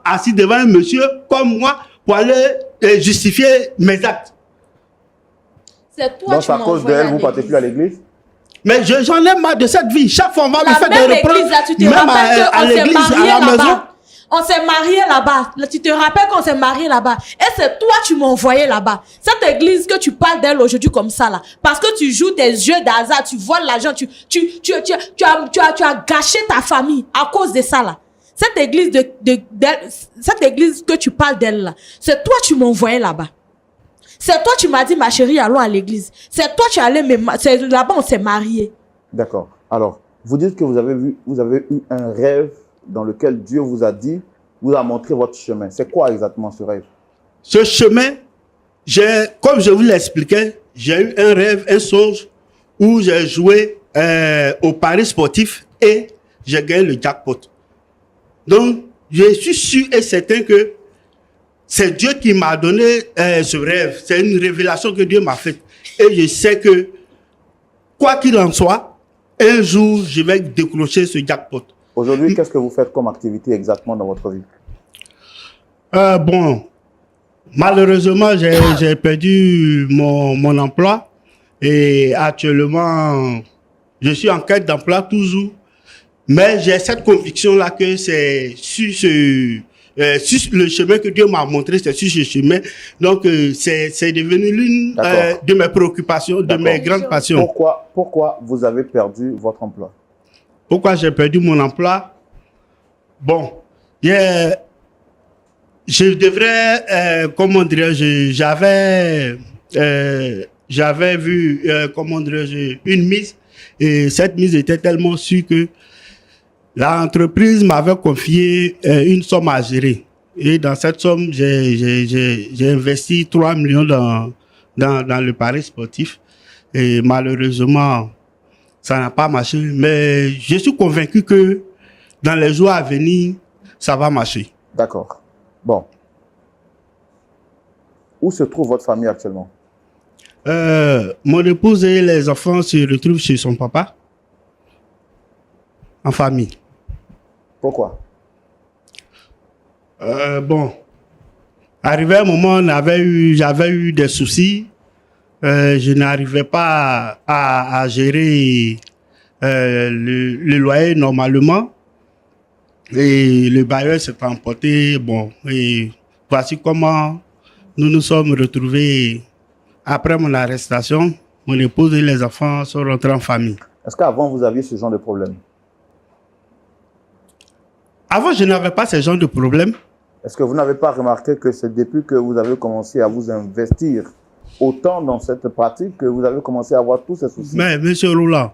assis devant un monsieur comme moi pour aller justifier mes actes. C'est toi Donc, qui à m'as cause envoyé d'elle, à vous ne partez l'église. plus à l'église? Mais j'en ai marre de cette vie. Chaque fois, on va me La faire même des reproches. église, là, tu te Même rappelles à qu'on s'est l'église, marié à la maison. là-bas. On s'est marié là-bas. Là, tu te rappelles qu'on s'est marié là-bas. Et c'est toi qui m'as envoyé là-bas. Cette église que tu parles d'elle aujourd'hui comme ça là. Parce que tu joues tes jeux d'hasard, tu voles l'argent, tu as gâché ta famille à cause de ça là. Cette église cette église que tu parles d'elle là, c'est toi qui m'as envoyé là-bas. C'est toi qui m'as dit ma chérie, allons à l'église. C'est toi qui allais c'est là-bas on s'est mariés. D'accord. Alors, vous dites que vous avez eu un rêve dans lequel Dieu vous a dit, vous a montré votre chemin. C'est quoi exactement ce rêve? Ce chemin, comme je vous l'expliquais, j'ai eu un rêve, un songe où j'ai joué au paris sportif et j'ai gagné le jackpot. Donc, je suis sûr et certain que c'est Dieu qui m'a donné ce rêve. C'est une révélation que Dieu m'a faite. Et je sais que, quoi qu'il en soit, un jour, je vais décrocher ce jackpot. Aujourd'hui, qu'est-ce que vous faites comme activité exactement dans votre vie? Bon, malheureusement, j'ai perdu mon emploi et actuellement, je suis en quête d'emploi toujours. Mais j'ai cette conviction-là que c'est sur le chemin que Dieu m'a montré, c'est sur ce chemin. Donc, c'est devenu l'une de mes préoccupations, de mes grandes passions. Pourquoi vous avez perdu votre emploi? Pourquoi j'ai perdu mon emploi? Bon, je devrais, comment dirais-je, j'avais vu, comment dirais-je, une mise, et cette mise était tellement sûre que l'entreprise m'avait confié une somme à gérer. Et dans cette somme, j'ai investi 3 millions dans le pari sportif. Et malheureusement, ça n'a pas marché. Mais je suis convaincu que dans les jours à venir, ça va marcher. D'accord. Bon. Où se trouve votre famille actuellement? Mon épouse et les enfants se retrouvent chez son papa, en famille. Pourquoi? Bon, arrivé un moment, j'avais eu des soucis. Je n'arrivais pas à gérer le loyer normalement. Et le bailleur s'est emporté. Bon, et voici comment nous nous sommes retrouvés après mon arrestation. Mon épouse et les enfants sont rentrés en famille. Est-ce qu'avant, vous aviez ce genre de problème? Avant, je n'avais pas ce genre de problème. Est-ce que vous n'avez pas remarqué que c'est depuis que vous avez commencé à vous investir autant dans cette pratique que vous avez commencé à avoir tous ces soucis? Mais, monsieur Roland,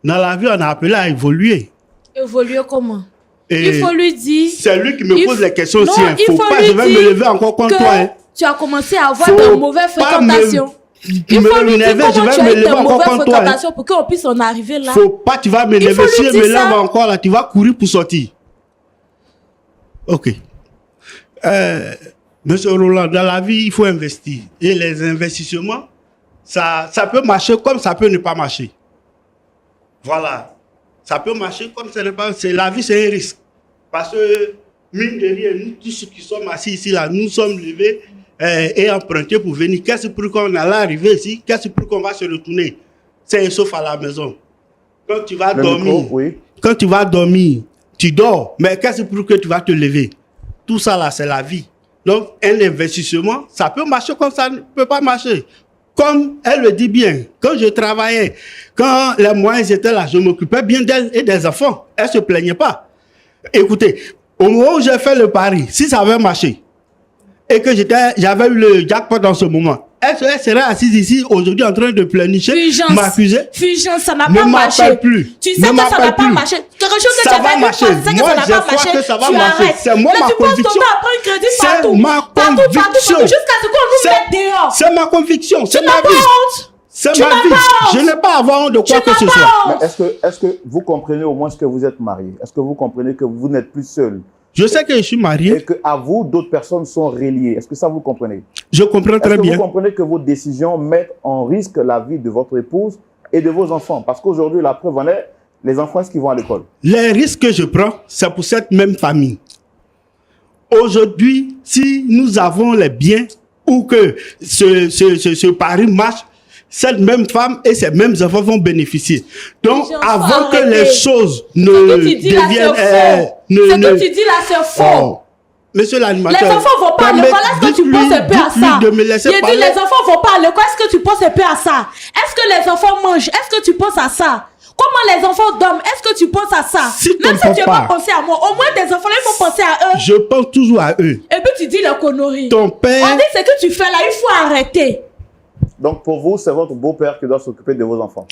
dans la vie, on a appelé à évoluer. Évoluer comment? Et il faut lui dire... C'est lui qui me pose les questions aussi. Non, il faut pas, lui je vais dire me lever encore contre toi. Hein. Tu as commencé à avoir de mauvaises fréquentations. Il faut lui dire comment tu as eu de mauvaises fréquentations pour qu'on puisse en arriver là. Faut pas, tu vas me lever. Si je me lève encore là, tu vas courir pour sortir. Ok. Monsieur Roland, dans la vie, il faut investir. Et les investissements, ça peut marcher comme ça peut ne pas marcher. Voilà. Ça peut marcher comme ça ne peut pas marcher. La vie, c'est un risque. Parce que, mine de rien, nous tous ceux qui sommes assis ici, là, nous sommes levés et empruntés pour venir. Qu'est-ce pour qu'on allait arriver ici? Qu'est-ce pour qu'on va se retourner? C'est sauf à la maison. Quand tu vas dormir, quand tu vas dormir, tu dors, mais qu'est-ce pour que tu vas te lever? Tout ça là, c'est la vie. Donc, un investissement, ça peut marcher comme ça ne peut pas marcher. Comme elle le dit bien, quand je travaillais, quand les moyens étaient là, je m'occupais bien d'elle et des enfants. Elle ne se plaignait pas. Écoutez, au moment où j'ai fait le pari, si ça avait marché, et que j'avais eu le jackpot dans ce moment, elle serait assise ici aujourd'hui en train de pleurnicher, m'accuser. Fulgence, ça n'a pas marché. Plus. Tu sais que ça n'a pas marché. Quelque chose que tu avais marcher. Moi, je crois que ça va marcher. C'est moi ma conviction. C'est ma conviction. Jusqu'à ce qu'on nous mette dehors. C'est ma conviction. C'est ma vie. C'est ma vie. Je n'ai pas à avoir honte de quoi que ce soit. Mais est-ce que vous comprenez au moins que vous êtes marié? Est-ce que vous comprenez que vous n'êtes plus seul? Je sais que je suis marié. Et qu'à vous, d'autres personnes sont reliées. Est-ce que ça vous comprenez? Je comprends très bien. Est-ce que vous comprenez que vos décisions mettent en risque la vie de votre épouse et de vos enfants? Parce qu'aujourd'hui, la preuve en est, les enfants, est-ce qu'ils vont à l'école? Les risques que je prends, c'est pour cette même famille. Aujourd'hui, si nous avons les biens ou que ce pari marche, cette même femme et ses mêmes enfants vont bénéficier. Donc, Les gens avant sont que arrêtés. les choses Ce ne que tu dis là, deviennent... c'est faux. Ce que tu dis là, c'est faux. Oh. Monsieur l'animateur... Les enfants vont pas à l'école. Est-ce que tu penses un peu à ça? De me laisser J'ai dit parler. les enfants vont pas à l'école. Est-ce que tu penses un peu à ça? Est-ce que les enfants mangent? Est-ce que tu penses à ça? Comment les enfants dorment? Est-ce que tu penses à ça? Si Même ton si tu n'as pas papa- pensé à moi, au moins tes enfants, il faut penser à eux. Je pense toujours à eux. Et puis tu dis la connerie. Ton père... On dit ce que tu fais là, il faut arrêter. Donc pour vous, c'est votre beau-père qui doit s'occuper de vos enfants.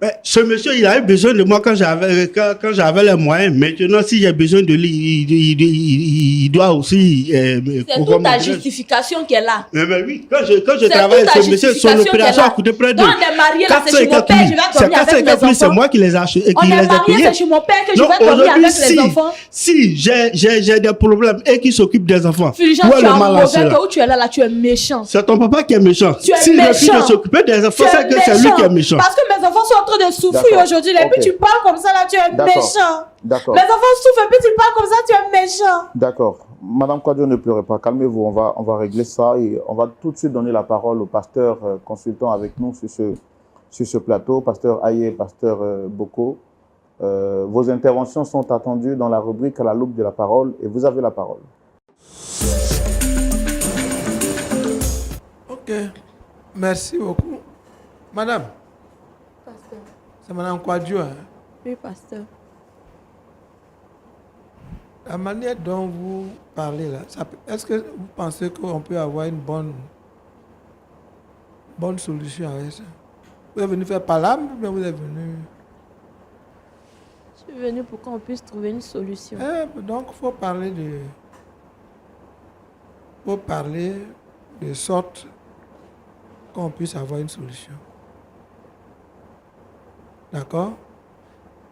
Mais ce monsieur, il a eu besoin de moi quand j'avais les moyens. Maintenant, si j'ai besoin de lui, il doit aussi... C'est toute ta justification qui est là. Mais oui, quand je C'est travaille, toute ta ce monsieur, son justification qui est opération là. a coûté près de... Quand on est marié, là, c'est chez mon père, je vais dormir avec mes enfants. C'est moi qui les ai achetés. On est marié, c'est chez mon père que je vais dormir avec les enfants. Si j'ai des problèmes et qui s'occupe des enfants, Fulgence, où est tu le es mal en mauvais, cela? que où tu es là, tu es méchant. C'est ton papa qui est méchant. Tu es S'il refuse méchant. de s'occuper des enfants, Tu c'est es que c'est lui qui est méchant. Parce que mes enfants sont en train de souffrir D'accord. aujourd'hui. Et puis Ok. tu parles comme ça, là, tu es D'accord. méchant. D'accord. Mes enfants souffrent et puis tu parles comme ça, tu es méchant. D'accord. Madame Kwadjo, ne pleurez pas. Calmez-vous. On va régler ça et on va tout de suite donner la parole au pasteur consultant avec nous sur ce plateau. Pasteur Aye, pasteur Boko. Vos interventions sont attendues dans la rubrique à la loupe de la parole et vous avez la parole. Ok. Merci beaucoup. Madame, Pasteur. c'est Madame Kwadjo. Hein? Oui, pasteur. La manière dont vous parlez là, est-ce que vous pensez qu'on peut avoir une bonne solution avec ça? Vous êtes venu faire palabre ou bien vous êtes venu... Je suis venue pour qu'on puisse trouver une solution. Donc, il faut parler de sorte qu'on puisse avoir une solution. D'accord?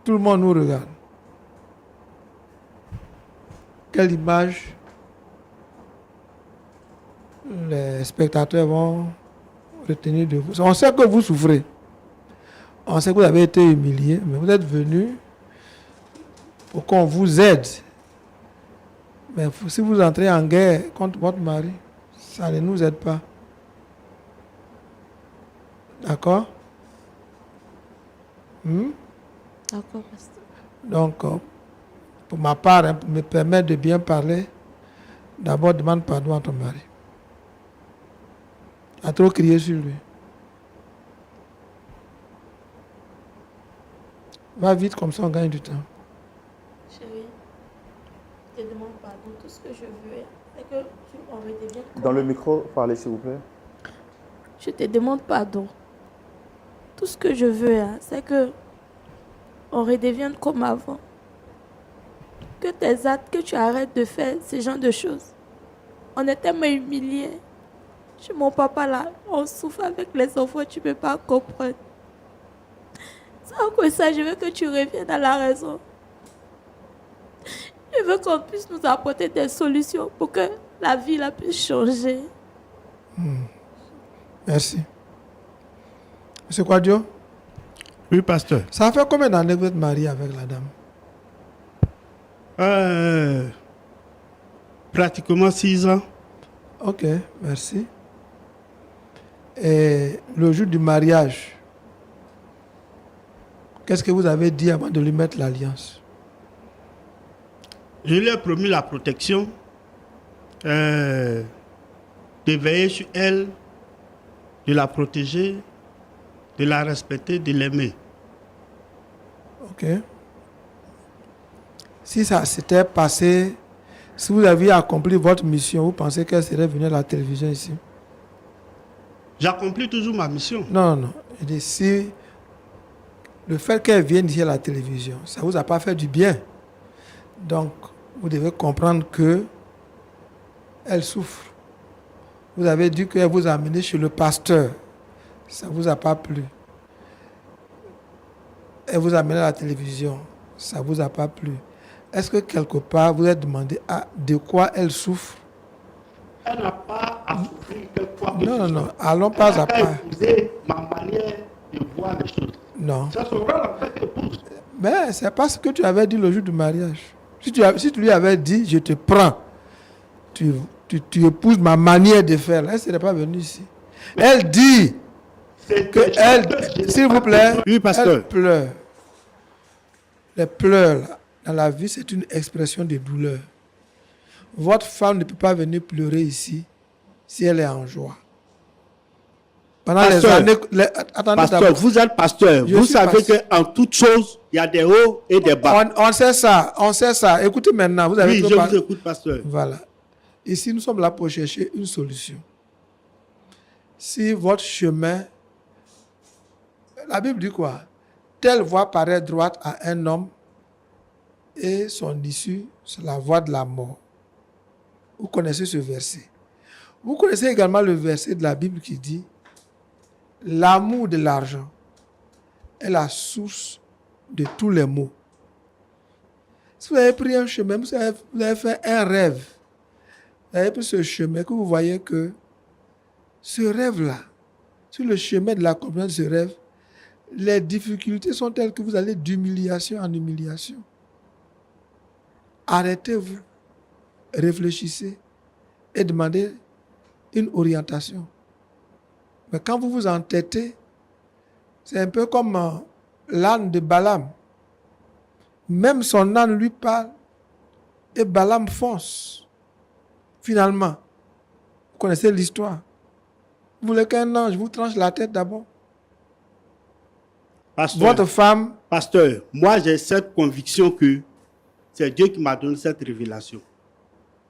Tout le monde nous regarde. Quelle image les spectateurs vont retenir de vous? On sait que vous souffrez. On sait que vous avez été humilié, mais vous êtes venu pour qu'on vous aide. Mais si vous entrez en guerre contre votre mari, ça ne nous aide pas. D'accord? D'accord, pasteur. Donc, pour ma part, hein, pour me permettre de bien parler, d'abord demande pardon à ton mari. Tu as trop crié sur lui. Va vite, comme ça on gagne du temps. Chérie, je te demande pardon. Tout ce que je veux, c'est que tu en redeviennes comme Dans le micro, parlez s'il vous plaît. Je te demande pardon. Tout ce que je veux, c'est que on redevienne comme avant. Que tes actes, que tu arrêtes de faire ce genre de choses. On est tellement humiliés. Chez mon papa là, on souffre avec les enfants, tu ne peux pas comprendre. Sans que ça, je veux que tu reviennes à la raison. Je veux qu'on puisse nous apporter des solutions pour que la vie là puisse changer. Merci. Monsieur Kwadjo, Oui, pasteur. ça fait combien d'années que vous êtes marié avec la dame? Pratiquement 6 ans. Ok, merci. Et le jour du mariage, qu'est-ce que vous avez dit avant de lui mettre l'alliance? Je lui ai promis la protection, de veiller sur elle, de la protéger, de la respecter, de l'aimer. Ok. Si ça s'était passé, si vous aviez accompli votre mission, vous pensez qu'elle serait venue à la télévision ici? J'accomplis toujours ma mission. Non, non. Je dis, si le fait qu'elle vienne ici à la télévision, ça ne vous a pas fait du bien. Donc, vous devez comprendre que elle souffre. Vous avez dit qu'elle vous a amené chez le pasteur. Ça ne vous a pas plu. Elle vous a amené à la télévision. Ça ne vous a pas plu. Est-ce que quelque part, vous êtes demandé de quoi elle souffre? Elle n'a pas à souffrir quelque fois. Non, non, non. Allons pas à pas. Épouser ma manière de voir les choses. Non. C'est son rôle en fait d'épouse. Mais c'est pas ce que tu avais dit le jour du mariage. Si tu lui avais dit, je te prends, tu épouses ma manière de faire, elle ne serait pas venue ici. Elle dit, S'il vous plaît, Oui, pasteur. elle pleure. Les pleurs là, dans la vie, c'est une expression de douleur. Votre femme ne peut pas venir pleurer ici si elle est en joie. Pendant Pasteur, les années... Attendez pasteur, d'abord. vous êtes pasteur. Je Vous suis savez pasteur. qu'en toute chose, il y a des hauts et des bas. On sait ça, on sait ça. Écoutez maintenant, vous avez Oui, trop je parlé. vous écoute, pasteur. Voilà. Ici, nous sommes là pour chercher une solution. Si votre chemin... La Bible dit quoi? Telle voie paraît droite à un homme et son issue, c'est la voie de la mort. Vous connaissez ce verset. Vous connaissez également le verset de la Bible qui dit l'amour de l'argent est la source de tous les maux. Si vous avez pris un chemin, vous avez fait un rêve, vous avez pris ce chemin que vous voyez que ce rêve-là, sur le chemin de la compréhension de ce rêve, les difficultés sont telles que vous allez d'humiliation en humiliation. Arrêtez-vous, réfléchissez et demandez une orientation. Mais quand vous vous entêtez, c'est un peu comme l'âne de Balaam. Même son âne lui parle et Balaam fonce. Finalement, vous connaissez l'histoire. Vous voulez qu'un ange vous tranche la tête d'abord? Pasteur, Votre femme, pasteur, moi j'ai cette conviction que c'est Dieu qui m'a donné cette révélation.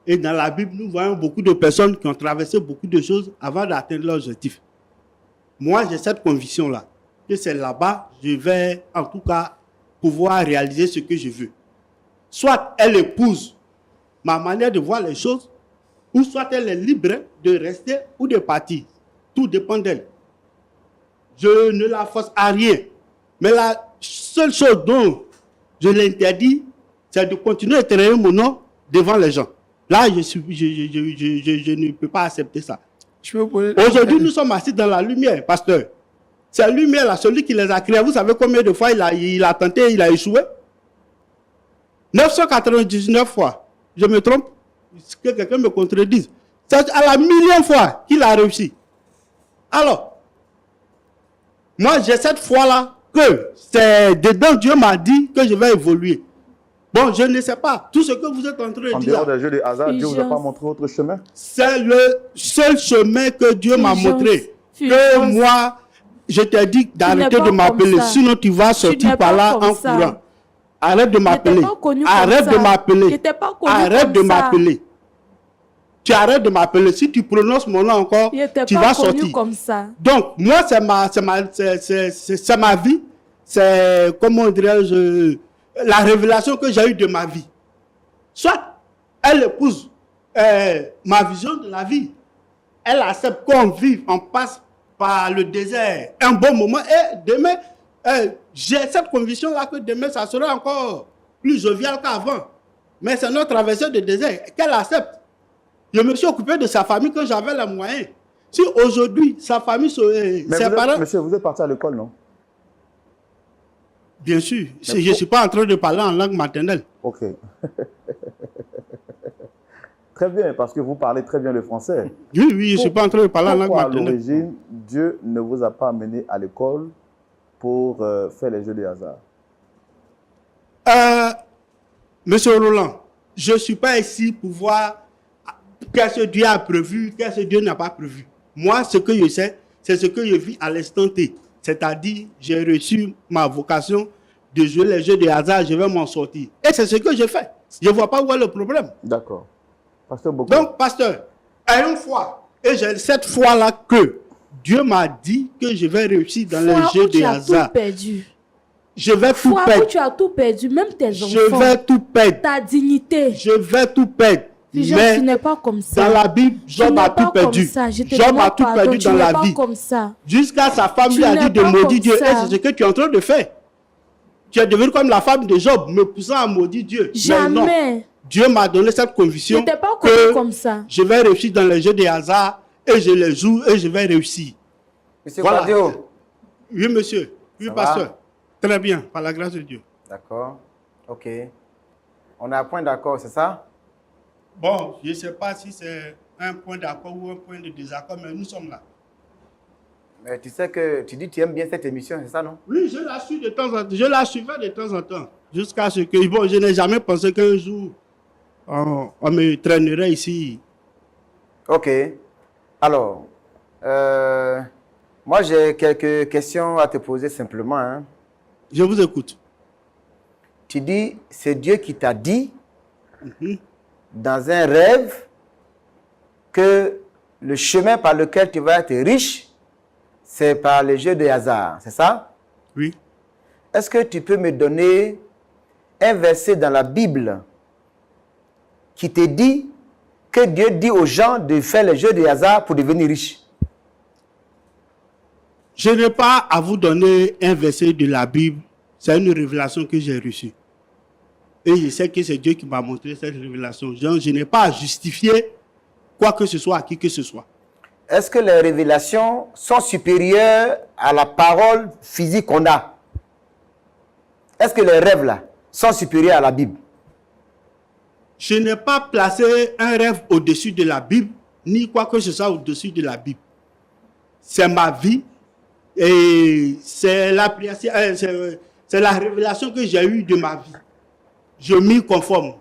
Et dans la Bible, nous voyons beaucoup de personnes qui ont traversé beaucoup de choses avant d'atteindre leur objectif. Moi, j'ai cette conviction-là, que c'est là-bas, je vais en tout cas pouvoir réaliser ce que je veux. Soit elle épouse ma manière de voir les choses, ou soit elle est libre de rester ou de partir. Tout dépend d'elle. Je ne la force à rien. Mais la seule chose dont je l'interdis, c'est de continuer à traîner mon nom devant les gens. Là, je ne peux pas accepter ça. Aujourd'hui, nous sommes assis dans la lumière, pasteur. Cette lumière-là, celui qui les a créés, vous savez combien de fois il a tenté, il a échoué? 999 fois. Je me trompe? Que quelqu'un me contredise. C'est à la millième fois qu'il a réussi. Alors, moi, j'ai cette foi-là que c'est dedans Dieu m'a dit que je vais évoluer. Bon, je ne sais pas. Tout ce que vous êtes en train de En dire. dehors des jeux de hasard, Dieu ne vous a pas montré autre chemin? C'est le seul chemin que Dieu m'a montré. Que moi, je t'ai dit d'arrêter de m'appeler. Sinon, tu vas sortir par là en courant. Arrête de m'appeler. Arrête de m'appeler. Arrête de m'appeler. Tu arrêtes de m'appeler. Si tu prononces mon nom encore, tu vas sortir. Comme ça. Donc, moi, c'est ma vie. C'est, comment dirais-je, la révélation que j'ai eue de ma vie. Soit elle épouse ma vision de la vie. Elle accepte qu'on vive, on passe par le désert un bon moment. Et demain, j'ai cette conviction-là que demain, ça sera encore plus jovial qu'avant. Mais c'est notre traversée de désert qu'elle accepte. Je me suis occupé de sa famille quand j'avais les moyens. Si aujourd'hui, sa famille se sépare... Monsieur, vous êtes parti à l'école, non? Bien sûr. Je ne suis pas en train de parler en langue maternelle. Ok. Très bien, parce que vous parlez très bien le français. Oui, je ne suis pas en train de parler en langue Pourquoi, maternelle. à l'origine, Dieu ne vous a pas amené à l'école pour faire les jeux de hasard? Monsieur Roland, je ne suis pas ici pour voir qu'est-ce que Dieu a prévu, qu'est-ce que Dieu n'a pas prévu. Moi, ce que je sais, c'est ce que je vis à l'instant T. C'est-à-dire, j'ai reçu ma vocation de jouer les jeux de hasard, je vais m'en sortir. Et c'est ce que je fais. Je ne vois pas où est le problème. D'accord. Pasteur Boko. Donc, pasteur, à une fois, et j'ai cette foi-là que Dieu m'a dit que je vais réussir dans les jeux de hasard. Tout perdu. Je vais tout Foi perdre. où tu as tout perdu, même tes enfants. Je vais tout perdre. Ta dignité. Je vais tout perdre. Mais tu n'es pas comme ça. Dans la Bible, Job a tout perdu. Job a tout perdu dans la vie. Jusqu'à sa femme lui a dit de maudire Dieu. Et c'est ce que tu es en train de faire. Tu es devenu comme la femme de Job, me poussant à maudire Dieu. Jamais. Mais non. Dieu m'a donné cette conviction que comme ça. Je vais réussir dans les jeux de hasard et je les joue et je vais réussir. Monsieur Guadio. Oui, monsieur. Oui, pasteur. Très bien, par la grâce de Dieu. D'accord. Ok. On a un point d'accord, c'est ça? Bon, je ne sais pas si c'est un point d'accord ou un point de désaccord, mais nous sommes là. Mais tu sais que tu dis que tu aimes bien cette émission, c'est ça, non? Oui, je la suis de temps en temps. Je la suivais de temps en temps. Jusqu'à ce que... Bon, je n'ai jamais pensé qu'un jour, on me traînerait ici. Ok. Alors, moi j'ai quelques questions à te poser simplement. Hein. Je vous écoute. Tu dis, c'est Dieu qui t'a dit, dans un rêve, que le chemin par lequel tu vas être riche, c'est par les jeux de hasard, c'est ça? Oui. Est-ce que tu peux me donner un verset dans la Bible qui te dit que Dieu dit aux gens de faire les jeux de hasard pour devenir riches? Je n'ai pas à vous donner un verset de la Bible. C'est une révélation que j'ai reçue. Et je sais que c'est Dieu qui m'a montré cette révélation. Je n'ai pas à justifier quoi que ce soit à qui que ce soit. Est-ce que les révélations sont supérieures à la parole physique qu'on a? Est-ce que les rêves là sont supérieurs à la Bible? Je n'ai pas placé un rêve au-dessus de la Bible, ni quoi que ce soit au-dessus de la Bible. C'est ma vie et c'est la révélation que j'ai eue de ma vie. Je m'y conforme.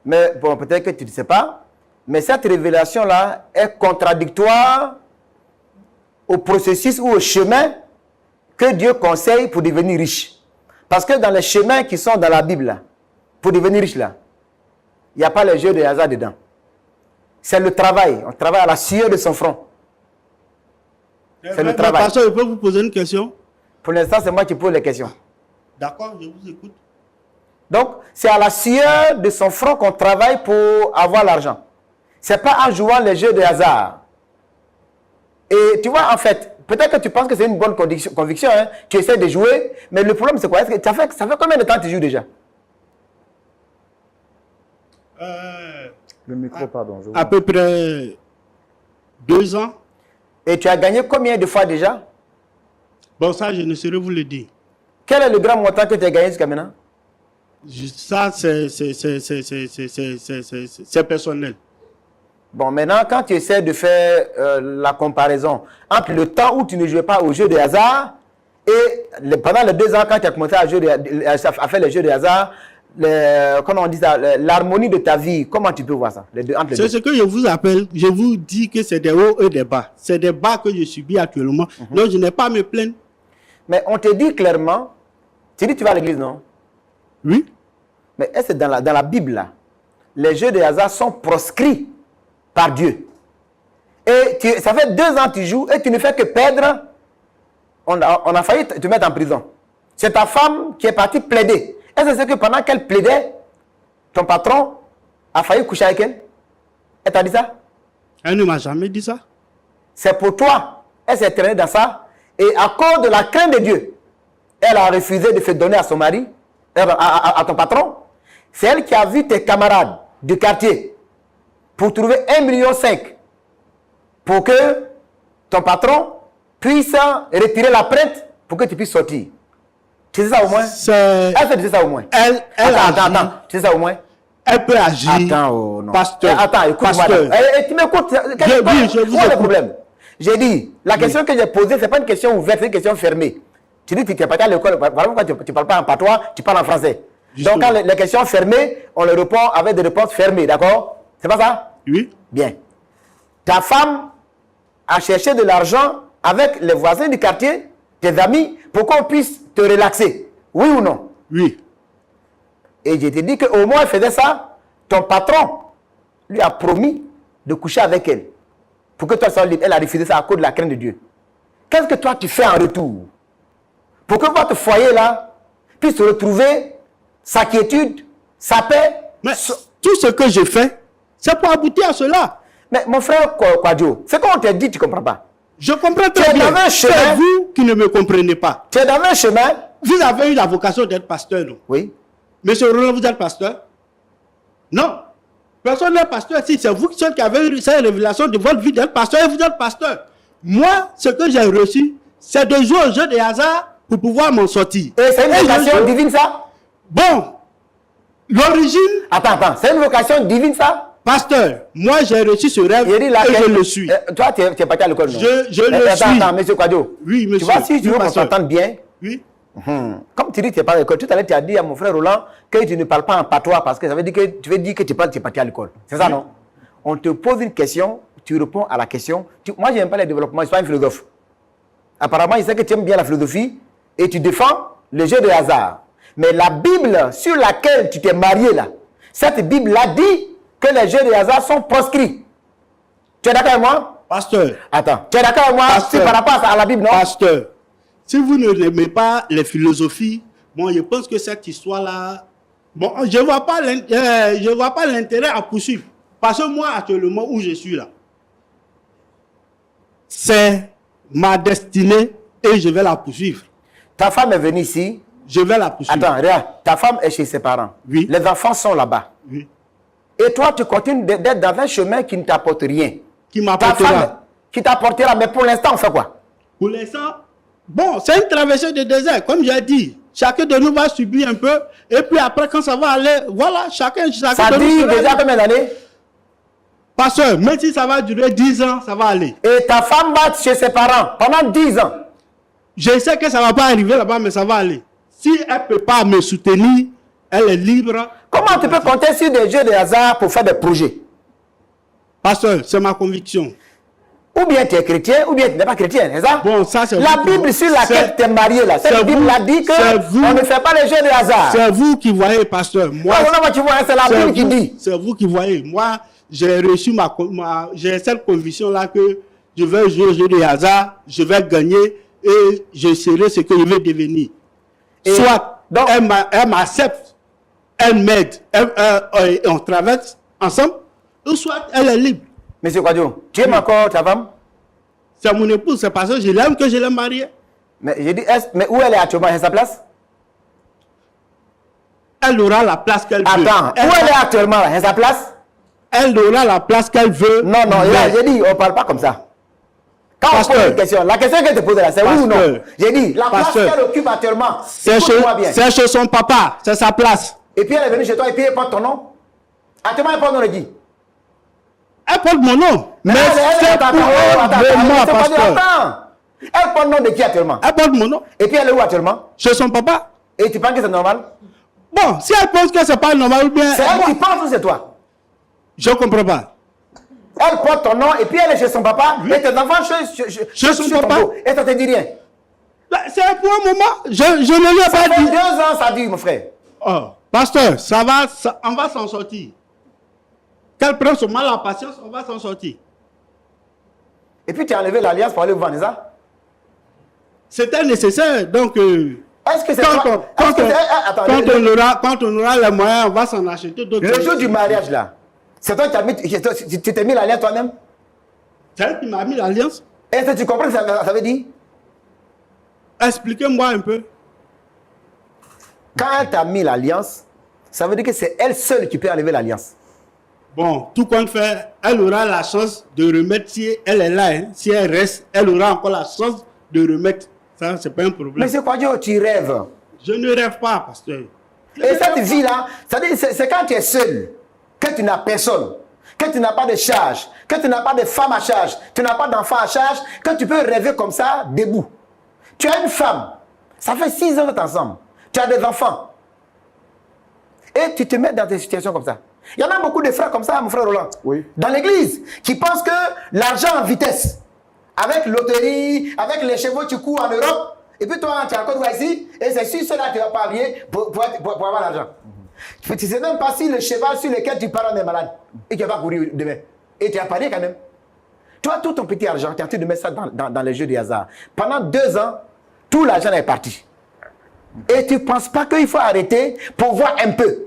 Mais bon, peut-être que tu ne sais pas, mais cette révélation-là est contradictoire au processus ou au chemin que Dieu conseille pour devenir riche. Parce que dans les chemins qui sont dans la Bible, là, pour devenir riche, là, il n'y a pas les jeux de hasard dedans. C'est le travail. On travaille à la sueur de son front. C'est le travail. Pasteur, je peux vous poser une question? Pour l'instant, c'est moi qui pose les questions. D'accord, je vous écoute. Donc, c'est à la sueur de son front qu'on travaille pour avoir l'argent. Ce n'est pas en jouant les jeux de hasard. Et tu vois, en fait, peut-être que tu penses que c'est une bonne conviction, hein, tu essaies de jouer, mais le problème, c'est quoi? Ça fait combien de temps que tu joues déjà? Le micro, pardon. À peu près 2 ans. Et tu as gagné combien de fois déjà? Bon, ça, je ne saurais vous le dire. Quel est le grand montant que tu as gagné jusqu'à maintenant? Ça, c'est personnel. Bon, maintenant, quand tu essaies de faire la comparaison entre le temps où tu ne jouais pas aux jeux de hasard et pendant les 2 ans, quand tu as commencé à faire les jeux de hasard, comment on dit ça, l'harmonie de ta vie, comment tu peux voir ça? C'est ce que je vous appelle, je vous dis que c'est des hauts et des bas. C'est des bas que je subis actuellement, donc je n'ai pas à me plaindre. Mais on te dit clairement, tu dis que tu vas à l'église, non? Oui. Mais est-ce que dans la Bible, là, les jeux de hasard sont proscrits par Dieu? Et ça fait 2 ans que tu joues et tu ne fais que perdre. On a failli te mettre en prison. C'est ta femme qui est partie plaider. Est-ce que c'est que pendant qu'elle plaidait, ton patron a failli coucher avec elle? Elle t'a dit ça? Elle ne m'a jamais dit ça. C'est pour toi. Elle s'est traînée dans ça. Et à cause de la crainte de Dieu, elle a refusé de se donner à son mari, à ton patron. C'est elle qui a vu tes camarades du quartier pour trouver 1,5 million pour que ton patron puisse retirer la plainte pour que tu puisses sortir. Tu sais ça au moins? Elle fait ça au moins. Attends. Tu sais ça au moins? Elle peut agir. Attends, oh, non. Pasteur. Attends, écoute-moi. Tu m'écoutes? Oui, je vous écoute. Le problème? J'ai dit, la question que j'ai posée, ce n'est pas une question ouverte, c'est une question fermée. Tu dis que tu n'es pas à l'école, voilà pourquoi tu ne parles pas en patois, tu parles en français. Justement. Donc, quand les questions fermées, on les répond avec des réponses fermées, d'accord? C'est pas ça? Oui. Bien. Ta femme a cherché de l'argent avec les voisins du quartier, tes amis, pour qu'on puisse te relaxer. Oui ou non? Oui. Et je t'ai dit qu'au moins elle faisait ça, ton patron lui a promis de coucher avec elle. Pour que toi sois libre. Elle a refusé ça à cause de la crainte de Dieu. Qu'est-ce que toi tu fais en retour? Pour que votre foyer là puisse retrouver sa quiétude, sa paix. Mais tout ce que je fais, c'est pour aboutir à cela. Mais mon frère Kwadjo, c'est qu'on te dit, tu ne comprends pas. Je comprends très bien. C'est vous qui ne me comprenez pas. Tu es dans un chemin. Vous avez eu la vocation d'être pasteur, non? Oui. Monsieur Roland, vous êtes pasteur? Non. Personne n'est pasteur. Si c'est vous qui avez eu cette révélation de votre vie d'être pasteur, et vous êtes pasteur. Moi, ce que j'ai reçu, c'est de jouer au jeu de hasard pour pouvoir m'en sortir. Et c'est une vocation divine, ça? Bon. L'origine... Attends. C'est une vocation divine, ça? Pasteur, moi j'ai reçu ce rêve Il dit là, et je le suis. Toi, tu es parti à l'école, non? Je le Attends, suis. attends, monsieur Kwadjo. Oui, monsieur. Tu vois, si tu veux Oui, qu'on pasteur. s'entende bien, Oui. comme tu dis que tu n'es pas à l'école, tout à l'heure, tu as dit à mon frère Roland que tu ne parles pas en patois parce que ça veut dire que tu veux dire que tu es parti à l'école. C'est ça, non? On te pose une question, tu réponds à la question. Moi, je n'aime pas le développement, je ne suis pas un philosophe. Apparemment, je sais que tu aimes bien la philosophie et tu défends le jeu de hasard. Mais la Bible sur laquelle tu t'es marié là, cette Bible-là dit que les jeux de hasard sont proscrits. Tu es d'accord avec moi? Pasteur. Attends, tu es d'accord avec moi Pasteur. par rapport à la Bible, non? Pasteur, si vous n'aimez pas les philosophies, bon, je pense que cette histoire-là, bon, je ne vois pas l'intérêt à poursuivre. Parce que moi, actuellement, où je suis là, c'est ma destinée et je vais la poursuivre. Ta femme est venue ici. Je vais la poursuivre. Attends, regarde, ta femme est chez ses parents. Oui. Les enfants sont là-bas. Oui. Et toi, tu continues d'être dans un chemin qui ne t'apporte rien. Qui Ta femme m'apportera. qui t'apportera, mais pour l'instant, on fait quoi? Pour l'instant, bon, c'est une traversée de désert, comme j'ai dit. Chacun de nous va subir un peu. Et puis après, quand ça va aller, voilà, chacun Ça de nous dit sera déjà libre. combien d'années? Pasteur, même si ça va durer 10 ans, ça va aller. Et ta femme va chez ses parents pendant 10 ans. Je sais que ça ne va pas arriver là-bas, mais ça va aller. Si elle ne peut pas me soutenir, elle est libre. Comment tu peux compter sur des jeux de hasard pour faire des projets? Pasteur, c'est ma conviction. Ou bien tu es chrétien, ou bien tu n'es pas chrétien, c'est ça? Bon, ça c'est La vous- Bible sur laquelle c'est- tu es marié, là, cette c'est Bible vous- a dit que c'est vous- on ne fait pas les jeux de hasard. C'est vous qui voyez, pasteur. Moi, Non, non, tu vois, c'est la Bible qui dit. c'est vous qui voyez. Moi, j'ai reçu j'ai cette conviction-là que je vais jouer au jeu de hasard, je vais gagner et je serai ce que je vais devenir. Et Soit donc- elle m'accepte, elle m'aide, on traverse ensemble, ou soit elle est libre. Monsieur Kwadjo, tu aimes encore ta femme? C'est mon épouse, c'est parce que je l'aime que je l'ai mariée. Mais j'ai dit, mais où elle est actuellement? Elle est à sa place? Elle aura la place qu'elle veut. Attends, où elle est actuellement? Elle est à sa place? Elle aura la place qu'elle veut. Non, non, mais- là, j'ai dit, on ne parle pas comme ça. Quand on Pasteur. pose une question, la question que je te pose là, c'est oui ou non? Pasteur. J'ai dit, la place Pasteur. qu'elle occupe actuellement, C'est écoute-moi bien. chez son papa, c'est sa place. Et puis elle est venue chez toi et puis elle porte ton nom. Actuellement, elle porte ton nom de qui? Elle porte mon nom. Mais c'est attends, pour attends, elle de moi, attends, pasteur. attends. Elle porte le nom de qui actuellement? Elle porte mon nom Et puis elle est où actuellement? chez son papa. Et tu penses que c'est normal? Bon, si elle pense que c'est pas normal ou bien... C'est elle qui pense ou c'est toi? Je ne comprends pas. Elle porte ton nom et puis elle est chez son papa et tes enfants Chez son sur ton papa. dos. Et ça te dit rien. Là, c'est pour un moment. Je ne lui ai Ça pas fait dit. 2 ans, ça dure, mon frère. Oh, pasteur, on va s'en sortir. Qu'elle prenne son mal à patience, on va s'en sortir. Et puis tu as enlevé l'alliance pour aller vous vendre, ça? C'était nécessaire, donc... Est-ce que c'est Quand toi? Est-ce que c'est... Attends, quand on aura les moyens, on va s'en acheter d'autres. le jour du mariage, là, c'est toi qui as mis... Tu t'es mis l'alliance toi-même? C'est elle qui m'a mis l'alliance. Est-ce que tu comprends ce que ça veut dire? Expliquez-moi un peu. Quand elle t'a mis l'alliance, ça veut dire que c'est elle seule qui peut enlever l'alliance. Bon, tout compte fait, elle aura la chance de remettre, si elle est là, hein, si elle reste, elle aura encore la chance de remettre. Ça, c'est pas un problème. Mais c'est quoi, Dieu, tu rêves? Je ne rêve pas, pasteur. Et cette vie-là, c'est quand tu es seul, que tu n'as personne, que tu n'as pas de charge, que tu n'as pas de femme à charge, tu n'as pas d'enfant à charge, que tu peux rêver comme ça, debout. Tu as une femme, ça fait 6 ans que tu es ensemble, tu as des enfants. Et tu te mets dans des situations comme ça. Il y en a beaucoup de frères comme ça, mon frère Roland, Oui. dans l'église, qui pensent que l'argent en vitesse, avec loterie, avec les chevaux, tu cours en Europe, et puis toi, tu es encore ici, et c'est sûr, cela tu vas pas arriver pour avoir l'argent. Tu ne sais même pas si le cheval sur lequel tu pars est malade, et tu vas courir demain. Et tu as parié quand même. Toi, tout ton petit argent, tu es en train de mettre ça dans les jeux de hasard. Pendant 2 ans, tout l'argent est parti. Et tu ne penses pas qu'il faut arrêter pour voir un peu.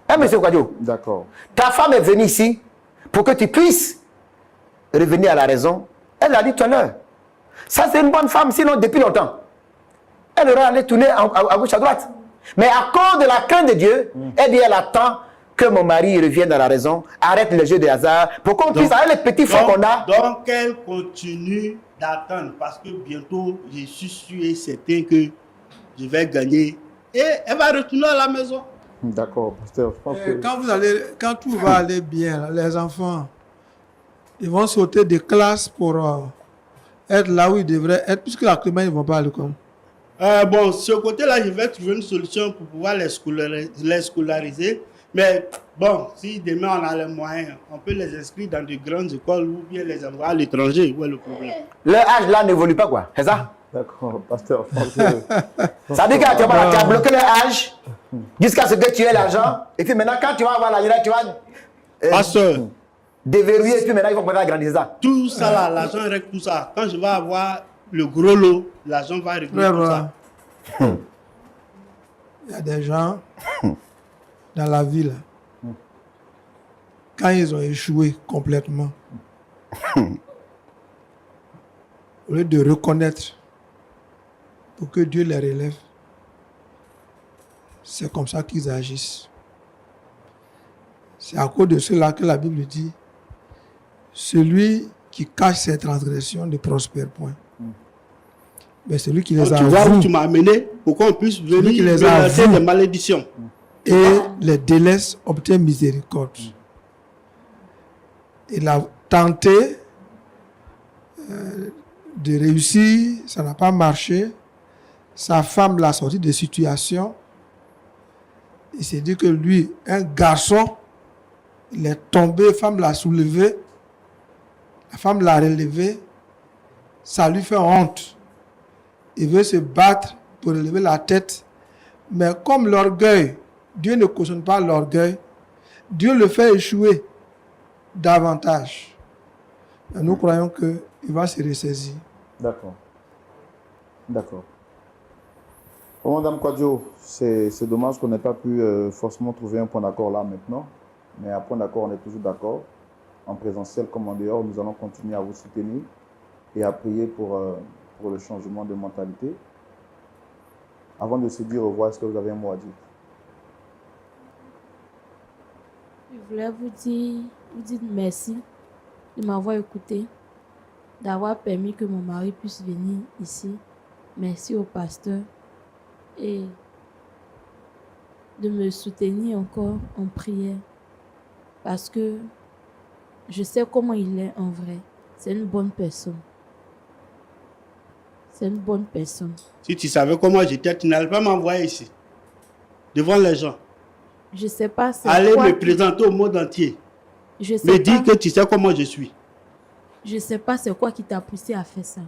Hein, monsieur Kwadjo? D'accord. Ta femme est venue ici pour que tu puisses revenir à la raison. Elle l'a dit tout à l'heure. Ça, c'est une bonne femme, sinon depuis longtemps. Elle aurait allé tourner à gauche, à droite. Mais à cause de la crainte de Dieu, elle dit, elle attend que mon mari revienne à la raison, arrête le jeu de hasard, pour qu'on puisse, avec les petits fonds qu'on a. Donc, elle continue d'attendre parce que bientôt, je suis sûr et certain que je vais gagner. Et elle va retourner à la maison. D'accord, pasteur. Je pense que... Quand tout va aller bien, les enfants, ils vont sauter des classes pour être là où ils devraient être, puisque actuellement, ils ne vont pas à l'école. Bon, ce côté-là, je vais trouver une solution pour pouvoir les scolariser. Mais bon, si demain on a les moyens, on peut les inscrire dans de grandes écoles ou bien les envoyer à l'étranger. Où est le problème? Leur âge là n'évolue pas, quoi. C'est ça? D'accord, pasteur. Je pense que... Ça veut dire que tu as bloqué leur âge jusqu'à ce que tu aies l'argent. Et puis maintenant, quand tu vas avoir l'argent, tu vas Pasteur, déverrouiller. Et puis maintenant, il faut pouvoir agrandir ça. tout ça là, l'argent règle tout ça. Quand je vais avoir le gros lot, l'argent va régler tout ça. Il y a des gens dans la ville, quand ils ont échoué complètement, au lieu de reconnaître pour que Dieu les relève, c'est comme ça qu'ils agissent. C'est à cause de cela que la Bible dit, celui qui cache ses transgressions ne prospère point. Mais celui qui les Tu vois où avoue tu m'as amené pour qu'on puisse venir qui les menacer avoue. des malédictions. et les délaisse obtient miséricorde. Il a tenté de réussir, ça n'a pas marché. Sa femme l'a sorti de situation. Il s'est dit que lui, un garçon, il est tombé, la femme l'a soulevé, la femme l'a relevé, ça lui fait honte. Il veut se battre pour relever la tête, mais comme l'orgueil, Dieu ne cautionne pas l'orgueil, Dieu le fait échouer davantage. Et nous croyons qu'il va se ressaisir. D'accord. D'accord. Bon, Madame Kwadjo, c'est dommage qu'on n'ait pas pu forcément trouver un point d'accord là maintenant. Mais à point d'accord, on est toujours d'accord. En présentiel comme en dehors, nous allons continuer à vous soutenir et à prier pour le changement de mentalité. Avant de se dire au revoir, est-ce que vous avez un mot à dire? Je voulais vous dire merci de m'avoir écouté, d'avoir permis que mon mari puisse venir ici. Merci au pasteur et de me soutenir encore en prière parce que je sais comment il est en vrai. C'est une bonne personne. C'est une bonne personne. Si tu savais comment j'étais, tu n'allais pas m'envoyer ici, devant les gens. Je sais pas c'est Aller quoi me présenter au monde entier. je sais Me pas, dire que tu sais comment je suis. je sais pas c'est quoi qui t'a poussé à faire ça.